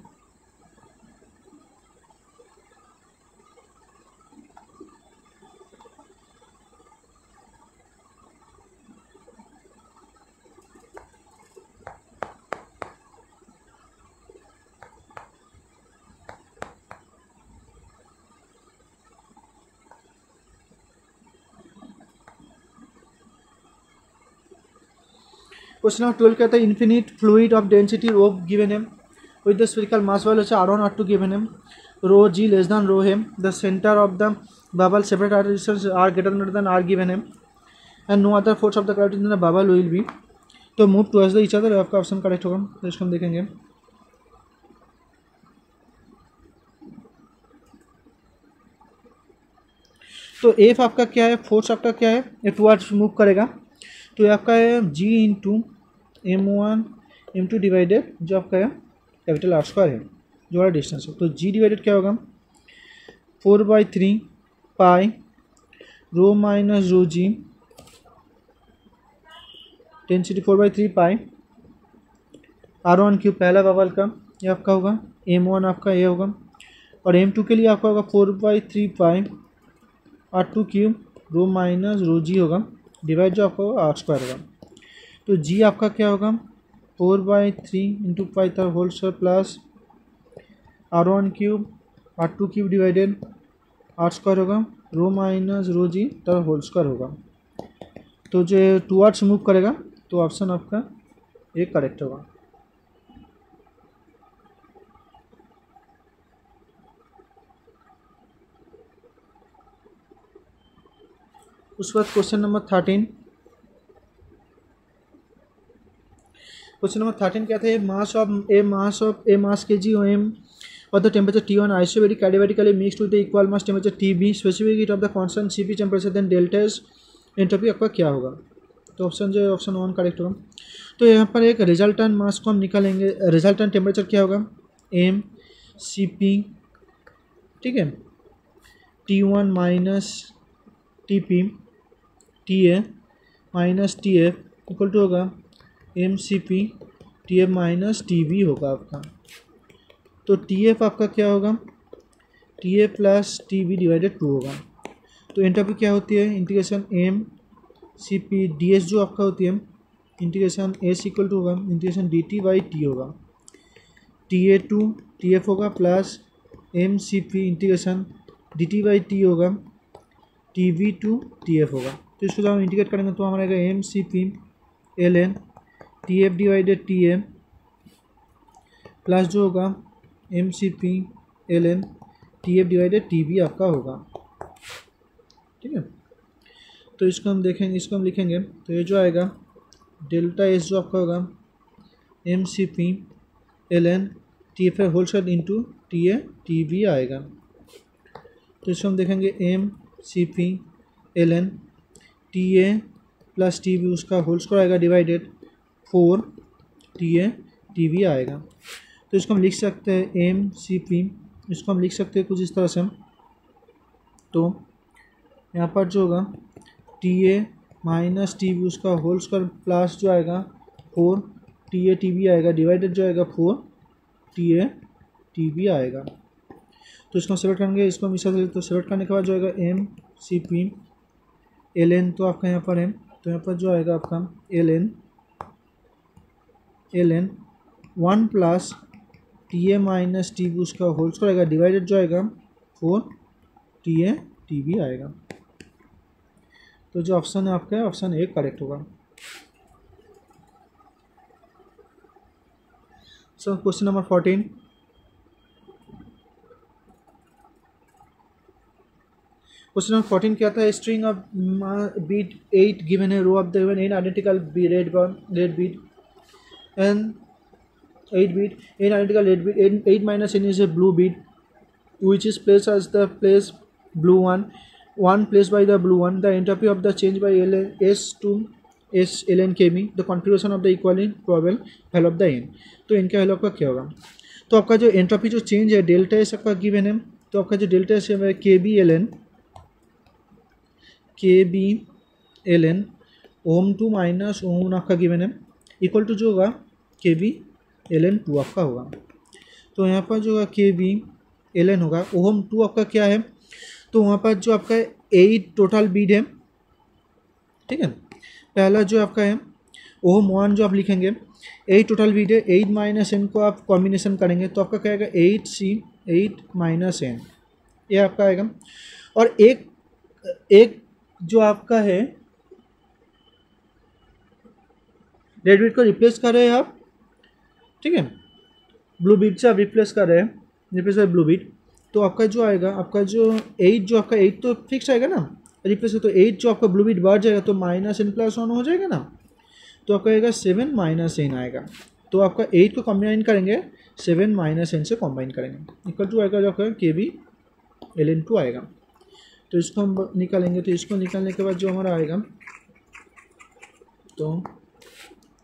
क्वेश्चन नंबर 12 कहता है infinite fluid of density rho given है with the spherical mass value r1 r2 given है, rho g less than rho है, the centre of the bubble separate are distance r greater than r given है, and no other force of the gravity in the bubble will be to move towards the each other. आपका option correct होगा। तो इसको हम देखेंगे। तो F आपका क्या है, फोर्स आपका क्या है, ये टुवर्ड्स मूव करेगा, तो ये आपका है g into m1 m2 divided जो आपका है कैपिटल r² है जो वाला डिस्टेंस है। तो g डिवाइडेड क्या होगा 4/3 पाई रो माइनस रो जी, डेंसिटी 4/3 पाई r1 क्यूब पहला बबल का ये आपका होगा, m1 आपका ये होगा, और m2 के लिए आपका होगा 4/3 पाई r2 cube rho minus rho जी होगा, डिवाइड जो आपका होगा r² होगा। तो g आपका क्या होगा 4/3 इंटू पाई तर whole square plus r1 cube r2 cube divided r² होगा, रो माइनस रो जी तर होल स्क्वायर होगा। तो जो टुवर्ड्स मूव करेगा तो ऑप्शन आपका एक करेक्ट होगा। उसके बाद क्वेश्चन नंबर 13, क्वेश्चन नंबर 13 क्या था, मास kg m or the temperature T1 isobaric adiabatically mixed with the equal mass temperature TB, specific heat of the constant Cp temperature, then delta S entropy आपका क्या होगा। तो option जो है option 1 correct होगा। तो यहाँ पर एक रिजल्टेंट मास को हम निकालेंगे, रिजल्टेंट टेम्परेचर क्या होगा mCp, ठीक है, T1 minus Tp TA minus TF equal to होगा mCp TF माइनस TB होगा आपका। तो TF आपका क्या होगा TA प्लस TB डिवाइडेड 2 होगा। तो एंट्रोपी क्या होती है इंटीग्रेशन mCp ds जो आपका होती है इंटीग्रेशन S इक्वल टू होगा इंटीग्रेशन dt/T होगा, TA2 TF होगा प्लस mCp इंटीग्रेशन dt/T होगा, TB2 TF होगा। तो इसको जब हम इंटीग्रेट करेंगे तो हमारा आएगा mCp ln TF divided TM plus जो होगा mCp ln TF divided TB आपका होगा, ठीक है। तो इसको हम देखेंगे, इसको हम लिखेंगे तो ये जो आएगा डेल्टा एस जो आपका होगा mCp ln TF whole square into TA TB आएगा। तो इसको हम देखेंगे mCp ln TA plus TB उसका होल स्क्वायर आएगा डिवाइडेड 4 TA TB आएगा। तो इसको हम लिख सकते हैं mCp, इसको हम लिख सकते हैं कुछ इस तरह से हम, तो यहाँ पर जो होगा TA माइनस TB उसका होल स्क्वायर प्लस जो आएगा 4 TA TB आएगा डिवाइडेड जो आएगा 4 TA TB आएगा। तो इसको सेलेक्ट करेंगे, इसको हम इस तरह से, तो सेलेक्ट करने के बाद जो आएगा mCp ln तो आपका यहाँ पर है, तो यहाँ पर जो आएगा आपका ln 1 plus TA minus TB उसका होल स्क्वायर आएगा डिवाइडेड जो आएगा 4 TA TB आएगा। तो जो ऑप्शन है आपका ऑप्शन ए करेक्ट होगा। So question number 14, question number 14 क्या था, स्ट्रिंग ऑफ बीट 8 गिवन है, row of the given 8 identical red beat and 8 beat, 8 identical 8 beat, 8 minus n is a blue beat which is placed as the place blue one placed by the blue one. The entropy of the change by s to s ln kb, the configuration of the equally probable value of the n. तो इनका value आपका क्या होगा, तो आपका जो entropy जो change है डेल्टा एस आपका गिवन है, तो आपका जो डेल्टा एस है K B L N ohm two minus ohm आपका गिवन है इक्वल टू जो होगा के बी एल एन टू आपका होगा। तो यहाँ पर जो के बी एल एन होगा ओम टू आपका क्या है, तो वहाँ पर जो आपका 8 टोटल बीट है, ठीक है। पहला जो आपका है ओम वन जो आप लिखेंगे 8 टोटल बीट है, 8 माइनस एन को आप कॉम्बिनेशन करेंगे तो आपका क्या आएगा 8 माइनस एन, ये आपका आएगा। और एक जो आपका है रेड बीट को रिप्लेस कर रहे हैं आप, ठीक है, ब्लू बीट से आप रिप्लेस कर रहे हैं, रिप्लेस बाय ब्लू बीट, तो आपका जो आएगा आपका जो 8 जो आपका 8 तो फिक्स आएगा ना, रिप्लेस तो 8 जो आपका ब्लू बीट बढ़ जाएगा तो माइनस एन प्लस 1 हो जाएगा ना, तो आपका आएगा 7 माइनस एन आएगा। तो आपका 8 को कंबाइन करेंगे 7 माइनस एन से कंबाइन करेंगे इक्वल टू आएगा जो आपका के बी एल एन टू आएगा। तो इसको हम निकालेंगे, तो इसको निकालने के बाद जो हमारा आएगा, तो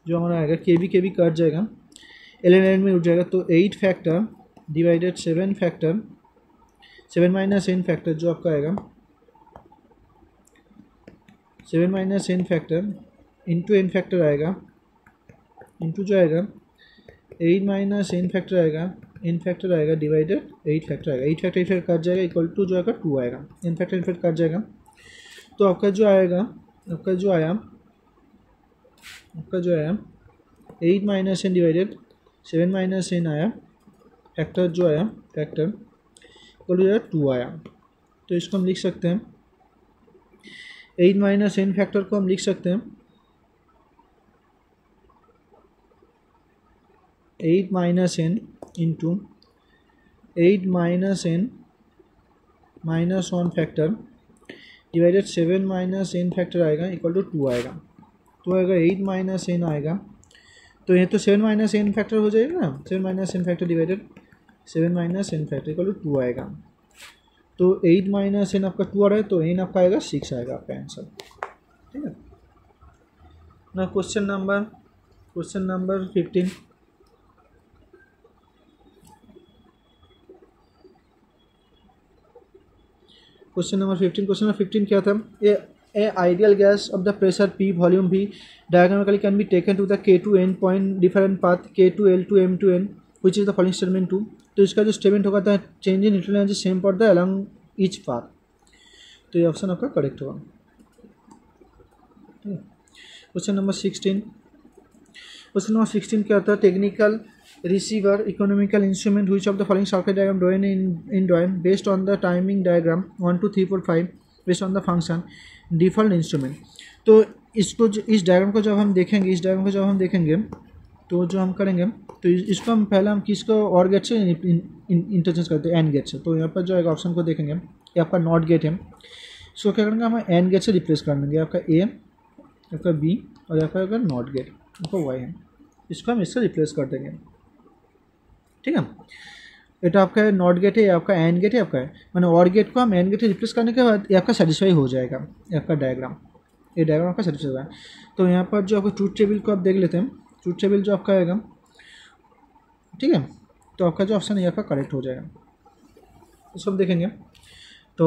जो हमारा आएगा के बी कट जाएगा एल एन में उठ जाएगा, तो 8 factor divided 7 factor 7 minus N factor जो आपका आएगा 7 minus N factor into N factor आएगा, इंटू जो आएगा 8 माइनस एन फैक्टर आएगा, एन फैक्टर आएगा डिवाइडेड 8 फैक्टर आएगा, 8 फैक्टर कट जाएगा इक्वल टू जो आएगा 2 आएगा, एन फैक्टर कट जाएगा। तो आपका जो आएगा आपका जो आया 8 minus N divided 7 minus N आया, फैक्टर जो आया फैक्टर इक्वल टू जो है 2 आया। तो इसको हम लिख सकते हैं 8 माइनस एन फैक्टर को हम लिख सकते हैं 8 minus N into 8 minus N minus 1 factor divided 7 minus N factor आएगा इक्वल टू 2 आएगा। तो आएगा 8 माइनस एन आएगा, तो ये तो 7 माइनस एन फैक्टर हो जाएगा ना, 7 minus N factor divided 7 minus N factor equal to 2 आएगा। तो 8 माइनस एन आपका 2 आ रहा है, तो एन आपका आएगा 6 आएगा आपका आंसर, ठीक है ना। क्वेश्चन नंबर 15, क्वेश्चन नंबर 15 क्या था, a ideal gas of the pressure P volume V diagrammatically can be taken to the K to N point different path K to L to M to N which is the following statement 2। तो इसका जो statement होगा था change in neutral energy same for the along each path, तो ये option आपका correct होगा। Question number 16 क्या होता है, technical receiver economical instrument which of the following circuit diagram drawn in drawing based on the timing diagram 1 2 3 4 5 based on the function default instrument। तो इसको इस डायग्राम को जब हम देखेंगे तो जो हम करेंगे तो इसको हम पहले हम किसको और गेट से इंटरचेंज करते हैं एंड गेट से। तो यहाँ पर जो है ऑप्शन को देखेंगे ये आपका नॉट गेट है, इसको क्या करेंगे हम एंड गेट से रिप्लेस कर देंगे, आपका ए आपका बी और आपका नॉट गेट आपका वाई है, इसको हम इससे रिप्लेस कर देंगे, ठीक है। ये तो आपका नॉट गेट है, आपका एंड गेट है, आपका है मैंने और गेट को हम एंड गेट से रिप्लेस करने के बाद ये आपका सेटिस्फाई हो जाएगा, ये आपका डायग्राम आपका सेटिस्फाई होगा। तो यहाँ पर जो आपका ट्रूथ टेबल को आप देख लेते हैं, ट्रूथ टेबल जो आपका आएगा, ठीक है, तो आपका जो ऑप्शन है आपका करेक्ट हो जाएगा। इसको हम देखेंगे तो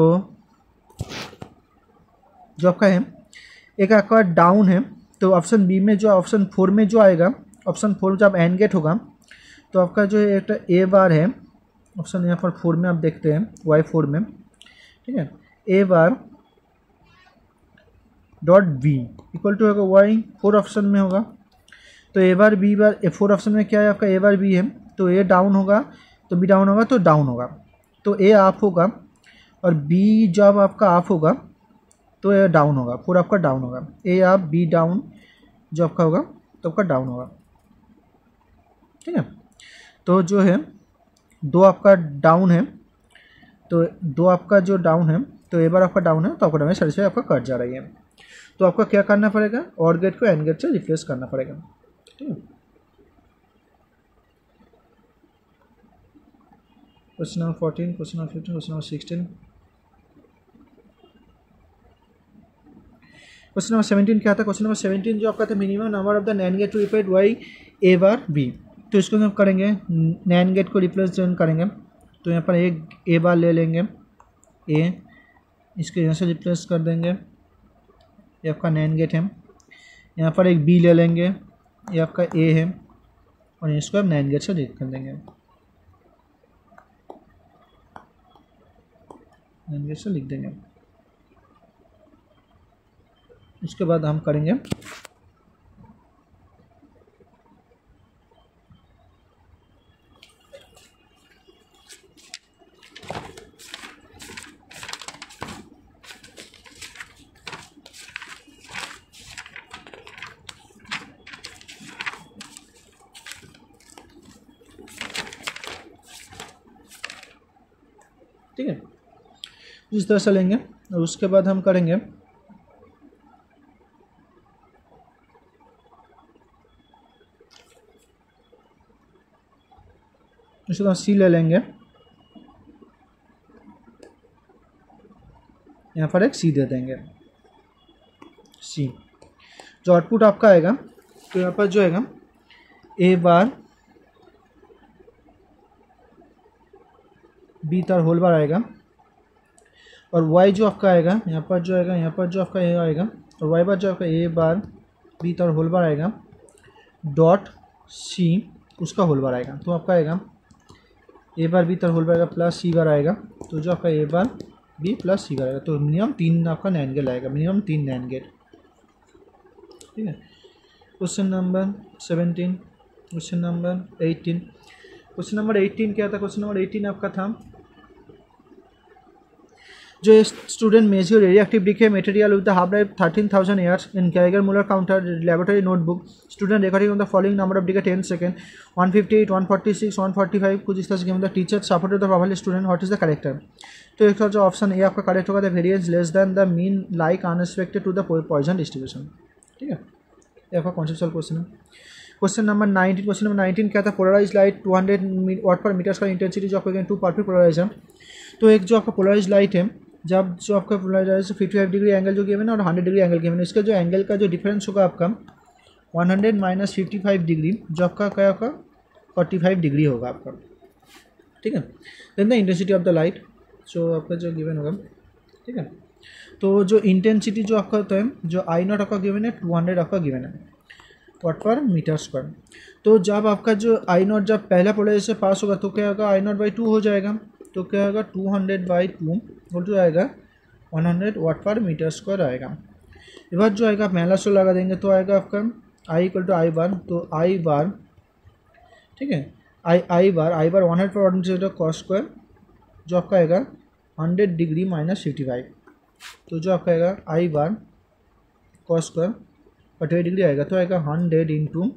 जो आपका है एक आपका डाउन है, तो ऑप्शन बी में जो ऑप्शन 4 में जो आएगा, ऑप्शन 4 जब एंड गेट होगा तो आपका जो एक ए बार है ऑप्शन यहाँ पर 4 में आप देखते हैं वाई 4 में, ठीक है, A bar dot B equal to होगा वाई 4 ऑप्शन में होगा। तो ए बार बी बार 4 ऑप्शन में क्या है आपका ए बार बी है, तो ए डाउन होगा तो बी डाउन होगा तो डाउन होगा, तो ए अप होगा और बी जब आपका अप होगा तो ए डाउन होगा, 4 आपका डाउन होगा, ए अप बी डाउन जो आपका होगा तो आपका डाउन होगा, ठीक है। तो जो है 2 आपका डाउन है, तो 2 आपका जो डाउन है तो ए बार आपका डाउन है तो आपका डैमेज सेटिस्फाई आपका कट जा रही है। तो आपका क्या करना पड़ेगा, और गेट को एंड गेट से रिप्लेस करना पड़ेगा। ठीक है, question number 14, question number 15, question number 16। Question number 17 क्या था, क्वेश्चन नंबर 17 जो आपका था minimum number of the NAND gate to repeat Y A bar B. तो इसको हम करेंगे, नैन गेट को रिप्लेस करेंगे, तो यहाँ पर एक ए बार ले लेंगे, ए इसके यहाँ से रिप्लेस कर देंगे, ये आपका नैन गेट है। यहाँ पर एक बी ले लेंगे, ये आपका ए है, और इसको आप नैन गेट से रीड कर देंगे, नैन गेट से लिख देंगे। इसके बाद हम करेंगे ठीक है, इस तरह से लेंगे, और उसके बाद हम करेंगे इसके बाद सी ले लेंगे, यहाँ पर एक सी दे देंगे, सी। जो आउटपुट आपका आएगा, तो यहाँ पर जो आएगा ए बार बी तार होल बार आएगा, और वाई जो आपका आएगा यहाँ पर जो आएगा, यहाँ पर जो आपका ए आएगा, और वाई बार जो आपका ए बार बी तार होल बार आएगा डॉट सी उसका होल बार आएगा। तो आपका आएगा ए बार बी तार होल बार आएगा प्लस सी बार आएगा, तो जो आपका ए बार बी प्लस सी बार आएगा, तो मिनिमम 3 आपका नैन गेट आएगा, मिनिमम 3 नैन गेट। ठीक है, question number 17, question number 18। Question number 18 क्या था, क्वेश्चन नंबर 18 आपका था जो student measure reactive decay material with the half life 13,000 years in Geiger Muller counter laboratory notebook, student recording on the following number of decay 10 second, 158, 146, 145 कुछ इस तरह से given the teacher supported the probably student, what is the character. तो एक जो option A आपका correct होगा, the variance less than the mean like unexpected to the Poisson distribution. ठीक है, ये आपका कॉन्सेप्चुअल क्वेश्चन है। क्वेश्चन नंबर 19, क्वेश्चन नंबर 19 क्या था, पोलराइज लाइट 200 वाट पर मीटर का इंटेंसिटी जो आपका 2 परफेक्ट पोलराइज है। तो एक जो आपका पोलराइज लाइट है, जब जो आपका पोलराइज 55 डिग्री एंगल जो गिवन है और 100 डिग्री एंगल गिवन है, इसका जो एंगल का जो डिफरेंस होगा आपका 100 माइनस 55 डिग्री, जो आपका क्या होगा 45 डिग्री होगा आपका। ठीक है, then the intensity of the light जो आपका जो गिवन होगा। ठीक है, तो जो इंटेंसिटी जो आपका होता है, जो आई नॉट आपका गिवन है 200 आपका गिवन है वाट पर मीटर स्क्वायर। तो जब आपका जो आई नॉट जब पहला पोलराइज से पास होगा तो क्या होगा, आई नॉट बाई 2 हो जाएगा, तो क्या होगा 200/2 और जो आएगा 100 वाट पर मीटर स्क्वायर आएगा। इस बार जो आएगा आप मेलासो लगा देंगे, तो आएगा आपका आई इक्वल टू आई बार, तो आई बार, ठीक है, आई बार 100 पर वाट मीटर कॉस स्क्वायर, जो आपका आएगा 100 डिग्री माइनस 55, तो जो आपका आएगा आई बार कॉस स्क्वायर 48 डिग्री आएगा, तो आएगा 100 इंटू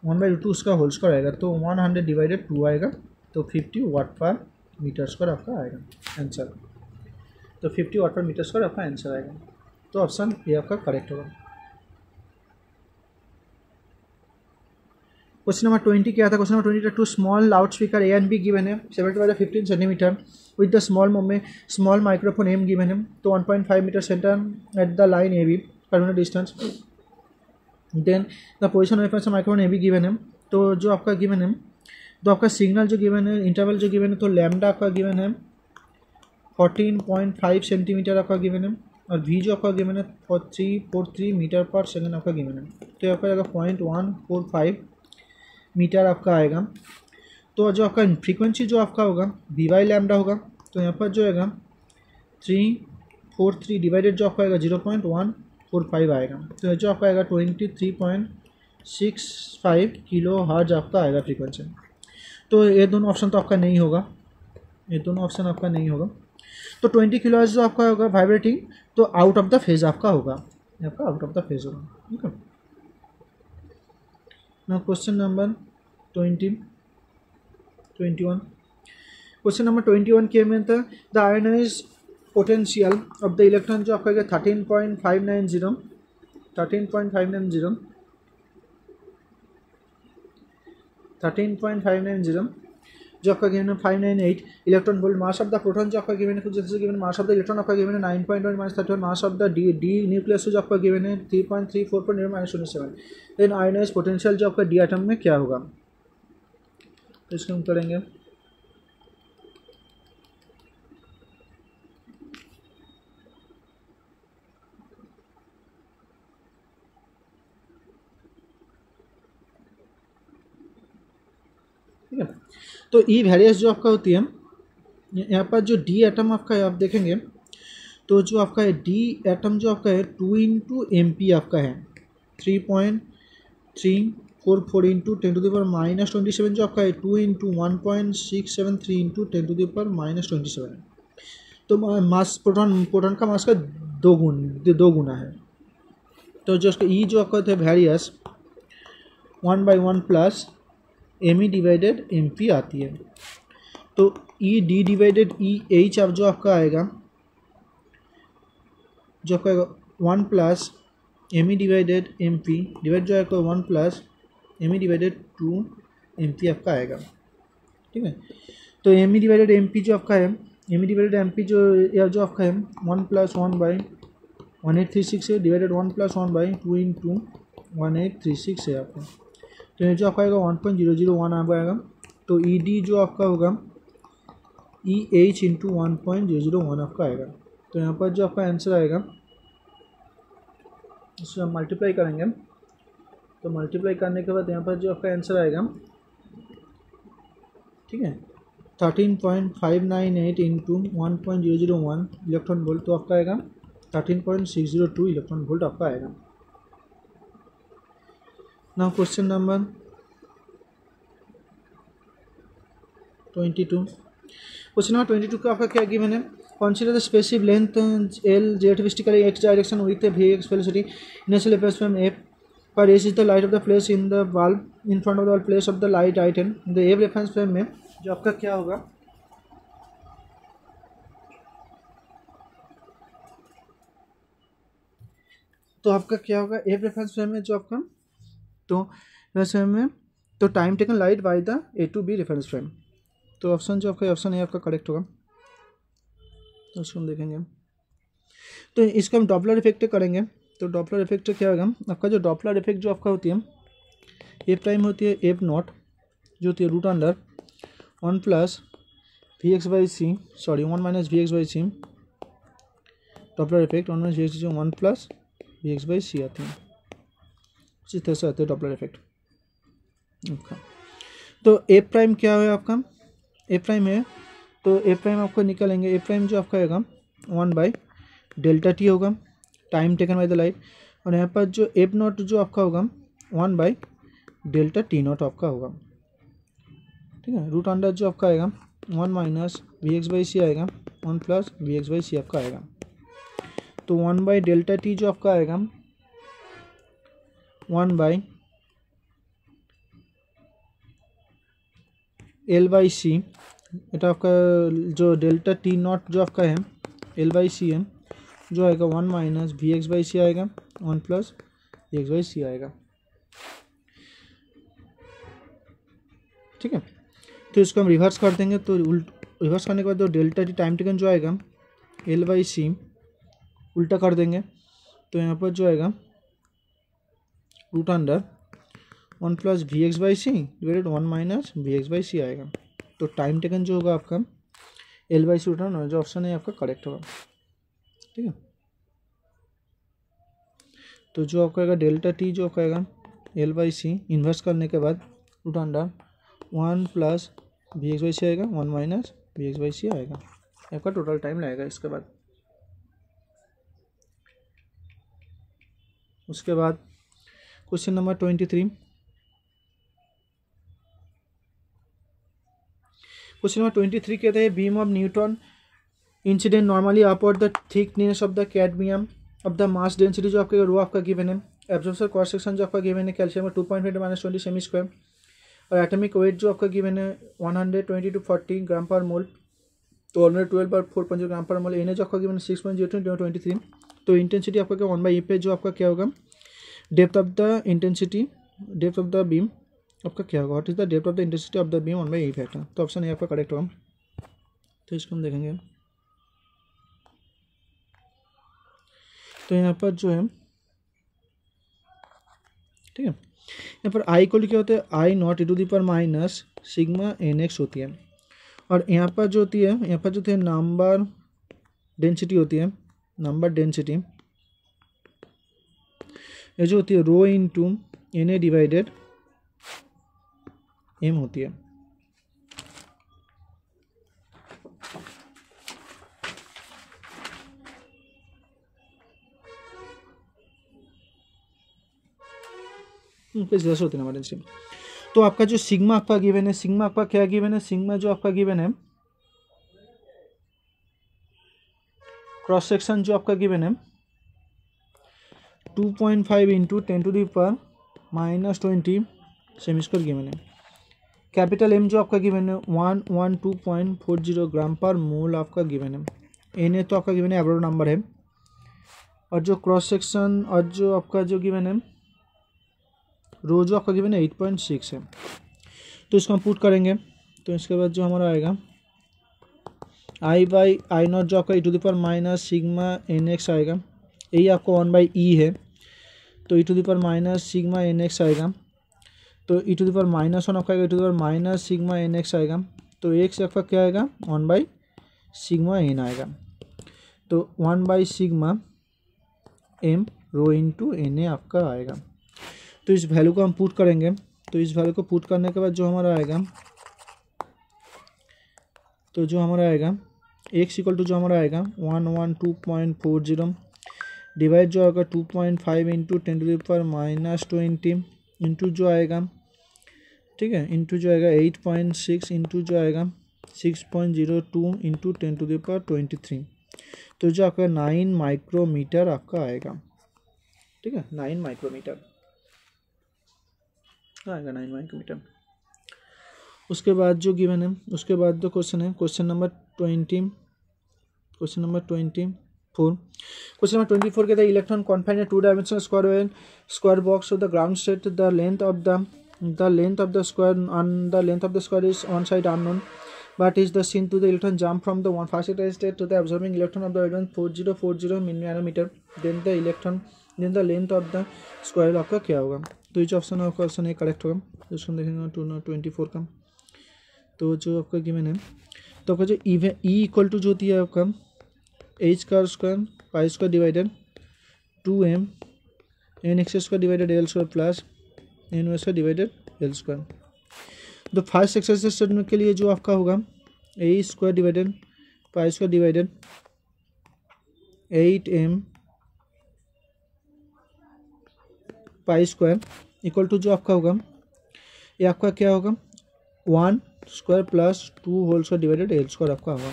1/2 उसका होल स्क्वायर आएगा, तो 100 डिवाइडेड 2 आएगा, तो 50 वाट पर मीटर स्क्वायर आपका आएगा आंसर। तो 50 वाट पर मीटर स्क्वायर आपका आंसर आएगा, तो ऑप्शन ए आपका करेक्ट होगा। क्वेश्चन नंबर 20 क्या था, question number 20 two small loud speaker A and B given है 7/15 centimetre with the small microphone M given है, तो 1.5 metre centre at the line A B terminal distance, then the position of microphone A B given है। तो जो आपका given है, तो आपका सिग्नल जो गिवन है, इंटरवल जो गिवन है, तो लैम्डा आपका गिवन है 14.5 सेंटीमीटर आपका गिवन है, और वी जो आपका गिवन है 343 मीटर पर सेकेंड आपका गिवन है, तो यहाँ पर आएगा 0.145 मीटर आपका आएगा। तो जो आपका फ्रीक्वेंसी जो आपका होगा वी बाई लैम्डा होगा, तो यहाँ पर जो आएगा 343 डिवाइडेड जो आपका आएगा 0.145 आएगा, तो जो आपका आएगा 23.65 किलो हर्ट्ज आपका आएगा फ्रीक्वेंसी। तो ये दोनों ऑप्शन तो आपका नहीं होगा, ये दोनों ऑप्शन आपका नहीं होगा। तो 20 किलो हर्ट्ज जो आपका होगा वाइब्रेटिंग, तो आउट ऑफ द फेज आपका होगा, आपका आउट ऑफ द फेज होगा। ठीक है, now question number 21। Question number 21 के में था the ionise potential of the electron जो आपका 13.590 जो आपका गिवन है 598 electron volt. Mass of the proton जो आपका गिवन है कुछ जैसे given mass of the electron आपका गिवन है 9.1 minus 31। Mass of the D nucleus जो आपका गिवन है 3.34 पर माइनस 27। देन आयनाइज पोटेंशियल जो आपका डी एटम में क्या होगा, तो इसको हम करेंगे। ठीक है, तो ई वेरियस जो आपका होती है यहाँ पर जो डी एटम आपका है आप देखेंगे तो जो आपका है डी एटम जो आपका है 2 इंटू एम पी आपका है 3.344 इंटू 10⁻⁻27 जो आपका है 2 इंटू 1.673 इंटू 10⁻⁻27। तो मास प्रोटॉन का मास का दो गुना है। तो जो ई जो आपका होता है various 1/1 plus M E divided M P आती है। तो E D divided E H अब जो आपका आएगा जो आपका 1 plus M E divided M P divide जो आपका 1 plus M E divided 2 M P आपका आएगा। ठीक है, तो M E divided M P जो आपका है M E divided M P जो आपका है 1 प्लस 1/1836 है डिवाइडेड 1 प्लस 1/2 इंटू 1836 है आपका। तो ये जो आपका आएगा 1.001 आ जाएगा। तो ई डी जो आपका होगा ई एच इंटू 1.001 आपका आएगा। तो यहाँ पर जो आपका आंसर आएगा इसको हम मल्टीप्लाई करेंगे। तो मल्टीप्लाई करने के बाद यहाँ पर जो आपका आंसर आएगा, ठीक है, 13.598 इंटू 1.001 इलेक्ट्रॉन वोल्ट, तो आपका आएगा 13.602 इलेक्ट्रॉन वोल्ट आपका आएगा। Now question number 22। Question number 22 का आपका क्या गिवन है, consider the specific length L जेटिस्टिकली x direction with V X velocity initial appears from F पर S is the light of the place in the bulb in front of the place of the light item the F reference frame में जो आपका क्या होगा, तो आपका क्या होगा F रेफरेंस फ्रेम में जो आपका तो वैसे में तो time taken light by the A to B reference frame. तो ऑप्शन जो आपका ऑप्शन ए आपका करेक्ट होगा। तो उसको हम देखेंगे। तो इसको हम डॉपलर इफेक्ट करेंगे। तो डॉपलर इफेक्ट क्या होगा, आपका जो डॉपलर इफेक्ट जो आपका होती है ए प्राइम होती है एफ नॉट जो होती है root under 1 plus V X by C 1 minus V X by C Doppler effect 1 minus V X 1 plus V X by C आती है। इसी तरह से आते हैं डॉपलर इफेक्ट। तो ए प्राइम क्या है आपका, ए प्राइम है तो ए प्राइम आपको निकालेंगे। ए प्राइम जो आपका आएगा 1/Δt होगा time taken by the light, और यहाँ पर जो एफ नॉट जो आपका होगा 1/Δt नॉट आपका होगा। ठीक है, रूट अंडर जो आपका आएगा 1 minus V X by C आएगा 1 प्लस वी एक्स बाई सी आपका आएगा। तो 1/Δt जो आपका आएगा 1/L/C এটা आपका जो डेल्टा टी नॉट जो आपका है L/C है जो आएगा 1 minus V X by C आएगा 1 plus V X by C आएगा। ठीक है, तो इसको हम रिवर्स कर देंगे। तो रिवर्स करने के बाद जो डेल्टा टी टाइम टेकन जो आएगा L/C उल्टा कर देंगे। तो यहाँ पर जो आएगा root under 1 plus V X by C divided 1 minus V X by C आएगा। तो टाइम टेकन जो होगा आपका L/C रूट अंडर जो ऑप्शन है आपका करेक्ट होगा। ठीक है, तो जो आपका आएगा डेल्टा टी जो आपका आएगा L/C इन्वर्स करने के बाद root under 1 plus V X by C आएगा 1 minus V X by C आएगा। आपका टोटल टाइम लगेगा। उसके बाद क्वेश्चन नंबर 23। क्वेश्चन नंबर 23 कहते हैं beam of Newton incident normally upward the thickness of the cadmium of the mass density जो आपका रो आपका गिवन है, एब्जॉर्प्शन क्रॉस सेक्शन जो आपका गिवन है कैल्शियम में 2.10 - 20 सेमी स्क्वायर, और एटॉमिक वेट जो आपका गिवन है 120 to 40 ग्राम पर मोल, तो ऑलरेडी 12/4 ग्राम पर मोल। एन जो आपका गिवन 6.023, तो इंटेंसिटी आपका क्या 1/E पे जो आपका क्या होगा depth of the intensity, depth of the beam आपका क्या होगा, what is the depth of the intensity of the beam 1/E factor. तो ऑप्शन ए आपका करेक्ट होगा। तो इसको हम देखेंगे, तो यहाँ पर जो है ठीक है, यहाँ पर आई को क्या होता है आई नॉट e⁻ सिग्मा NX होती है, और यहाँ पर जो होती है, यहाँ पर जो होती है नंबर डेंसिटी होती है, नंबर डेंसिटी ये जो होती है rho into NA divided M होती है। जैसे होती है नंबर डेंसिटी। तो आपका जो सिग्मा आपका गिवन है, सिग्मा आपका क्या गिवन है, सिग्मा जो आपका गिवन है क्रॉस सेक्शन जो आपका गिवन है 2.5 इंटू 10⁻⁻20 सेमी स्क्वायर गिवन है। कैपिटल M जो आपका गिवन है 112.40 ग्राम पर मोल आपका गिवन है। NA तो आपका गिवन है एवरेज नंबर है, और जो क्रॉस सेक्शन और जो आपका जो गिवन है रो जो आपका गिवन है 8.6 है। तो इसको हम पुट करेंगे, तो इसके बाद जो हमारा आएगा I/I0 जो आपका e⁻ सिग्मा NX आएगा, यही आपको 1/E है, तो e⁻ सिग्मा NX आएगा, तो e⁻1 आपका आएगा e⁻ सिग्मा NX आएगा, तो x आपका क्या आएगा 1/सिग्मा N आएगा, तो 1/सिग्मा M रो इंटू NA आपका आएगा। तो इस वैल्यू को हम पुट करेंगे, तो इस वैल्यू को पुट करने के बाद जो हमारा आएगा, तो जो हमारा आएगा x इक्वल टू जो हमारा आएगा 112.40 डिवाइड जो आएगा 2.5 इंटू 10⁻⁻20 इंटू जो आएगा ठीक है, इंटू जो आएगा 8.6 इंटू जो आएगा 6.02 इंटू 10⁻23, तो जो आपका 9 माइक्रोमीटर आपका आएगा। ठीक है, 9 माइक्रोमीटर आएगा, 9 माइक्रोमीटर। उसके बाद जो गिवन है, उसके बाद जो क्वेश्चन है क्वेश्चन नंबर 24, क्वेश्चन नंबर 24 कहता है electron confined 2 dimensional square box of the ground state, the length of the square is on side unknown but is the seen to the electron jump from the first state to the absorbing electron of the wavelength 4040 nanometer, then the length of the square आपका क्या होगा। तो ये जो option है आपका option A correct होगा। इसको देखेंगे 24 का, तो जो आपका गिवन है, तो आपका जो ई इक्वल टू जो होती है आपका h का square pi square divided 2m nx square divided l square plus ny square divided l square. तो फर्स्ट एक्सरसाइज स्टेटमेंट के लिए जो आपका होगा A square divided pi square divided 8m pi square equal to जो आपका होगा ये आपका क्या होगा 1 square plus 2 whole square divided L square आपका होगा।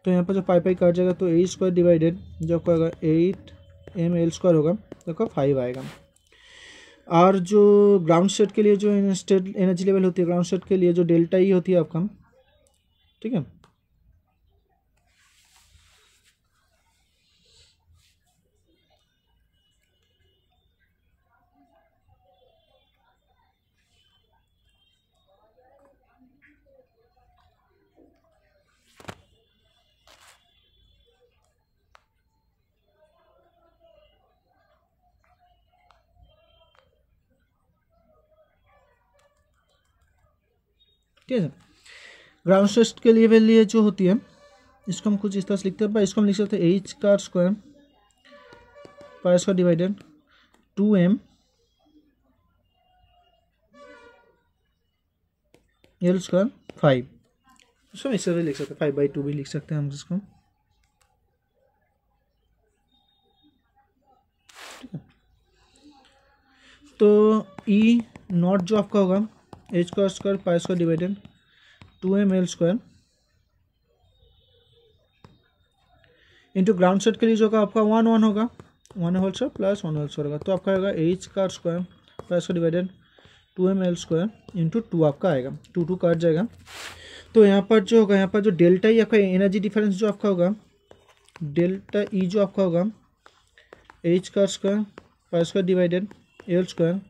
तो यहाँ पर जो पाई कट जाएगा, तो ए स्क्वायर डिवाइडेड जो आपका होगा 8m एल स्क्वायर होगा, तो आपका 5 आएगा। और जो ग्राउंड स्टेट के लिए जो स्टेट एनर्जी लेवल होती है ग्राउंड स्टेट के लिए जो डेल्टा ई होती है आपका, ठीक है, ठीक है। ग्राउंड स्टेट के लिए जो होती है इसको हम कुछ इस तरह से लिखते हैं, इसको हम लिख सकते हैं एच का square pi square divided 2m L square 5, इसको इस तरह लिख सकते हैं 5/2 भी लिख सकते हैं हम इसको, ठीक है। तो ई नॉट जो आपका होगा एच का square pi square divided 2m L square into ground state के लिए जो होगा आपका 1 होगा 1 whole square plus 1 whole square होगा, तो आपका होगा एच का square pi square divided 2m L square into 2 आपका आएगा, 2 कट जाएगा, तो यहाँ पर जो होगा, यहाँ पर जो डेल्टा ई आपका एनर्जी डिफरेंस जो आपका होगा, डेल्टा ई जो आपका होगा एच का square pi square divided L square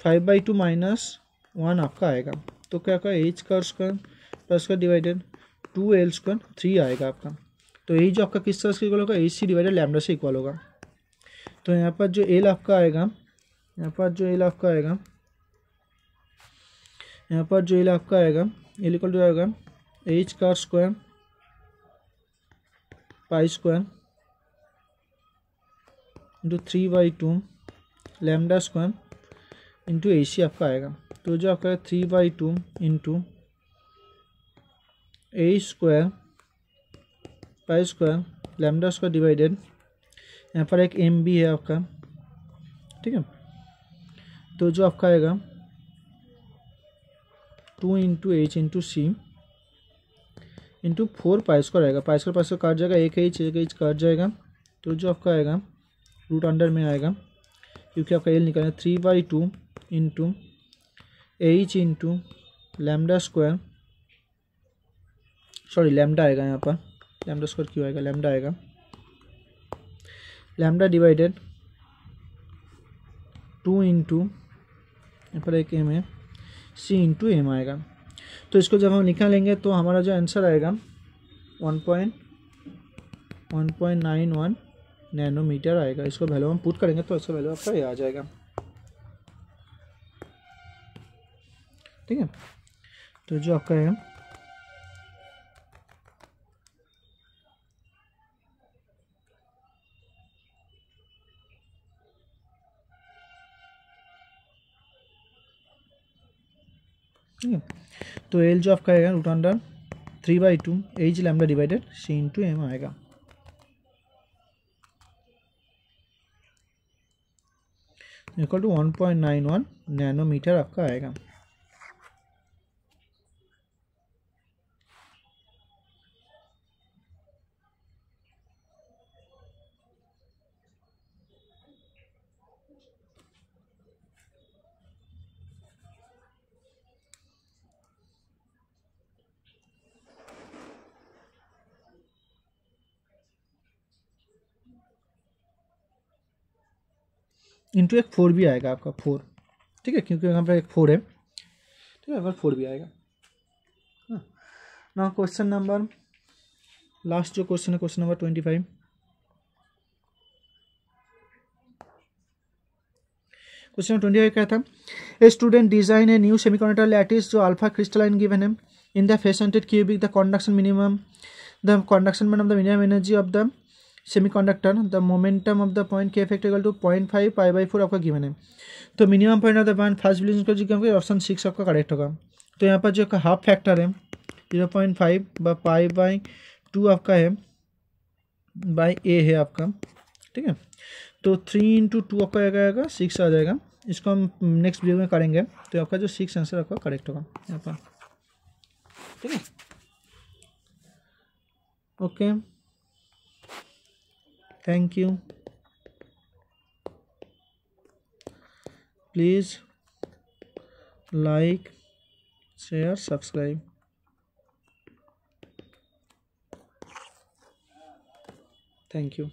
5/2 -1 आपका आएगा। तो क्या होगा, एच का square pi square divided 2 L square 3 आएगा आपका। तो यही जो आपका किस तरह से इक्वल होगा, एच सी डिवाइडेड लैम्डा से इक्वल होगा। तो यहाँ पर जो एल आपका आएगा, यहाँ पर जो एल आपका आएगा, यहाँ पर जो एल आपका आएगा, एल इक्वल टू आएगा एच का square pi square into 3/2 lambda square into A C आपका आएगा। तो जो आपका 3/2 into A square pi square lambda square divided, यहाँ पर एक एम भी है आपका, ठीक है। तो जो आपका आएगा 2 इंटू एच इंटू सी इंटू 4 पाई स्क्वायर आएगा। पाई स्क्वायर काट जाएगा, एक एच काट जाएगा। तो जो आपका आएगा रूट अंडर में आएगा, क्योंकि आपका एल निकालना है 3/2 into H into lambda square, sorry lambda आएगा, यहाँ पर लैम्डा स्क्वायर क्यों आएगा, लैम्डा आएगा, लैम्डा डिवाइडेड 2 इंटू यहाँ पर एक एम है सी इंटू एम आएगा। तो इसको जब हम निकालेंगे तो हमारा जो आंसर आएगा 1.91 नैनोमीटर आएगा। इसको वैल्यू हम पुट करेंगे तो इसका वैल्यू आपका ये आ जाएगा, ठीक है। तो जो आपका है ठीक है, तो एल जो आपका आएगा root under 3/2 H lambda divided C into M आएगा। इक्वल टू 1.91 नैनोमीटर आपका आएगा। इंटू एक 4 भी आएगा आपका 4, ठीक है, क्योंकि यहाँ पर एक 4 है, ठीक है, अगर 4 भी आएगा। हाँ, ना क्वेश्चन नंबर लास्ट जो क्वेश्चन है, क्वेश्चन नंबर 25। क्वेश्चन 25 क्या था, a student design a new semiconductor lattice जो अल्फा क्रिस्टलाइन गिवन है in the face centred cubic the conduction minimum the conduction of the minimum energy of the semiconductor the momentum of the point K effect equal to 0.5 π/4 आपका given है। तो minimum point of the point first building को जो option 6 आपका correct होगा। तो यहाँ पर जो हाफ फैक्टर है 0.5 π/2 आपका है बाई ए है आपका, ठीक है। तो 3 × 2 आपका आएगा 6 आ जाएगा। इसको हम नेक्स्ट वीडियो में करेंगे, तो आपका जो 6 आंसर आपका करेक्ट होगा यहाँ पर, ठीक है। Okay, thank you. Please like share subscribe. Thank you.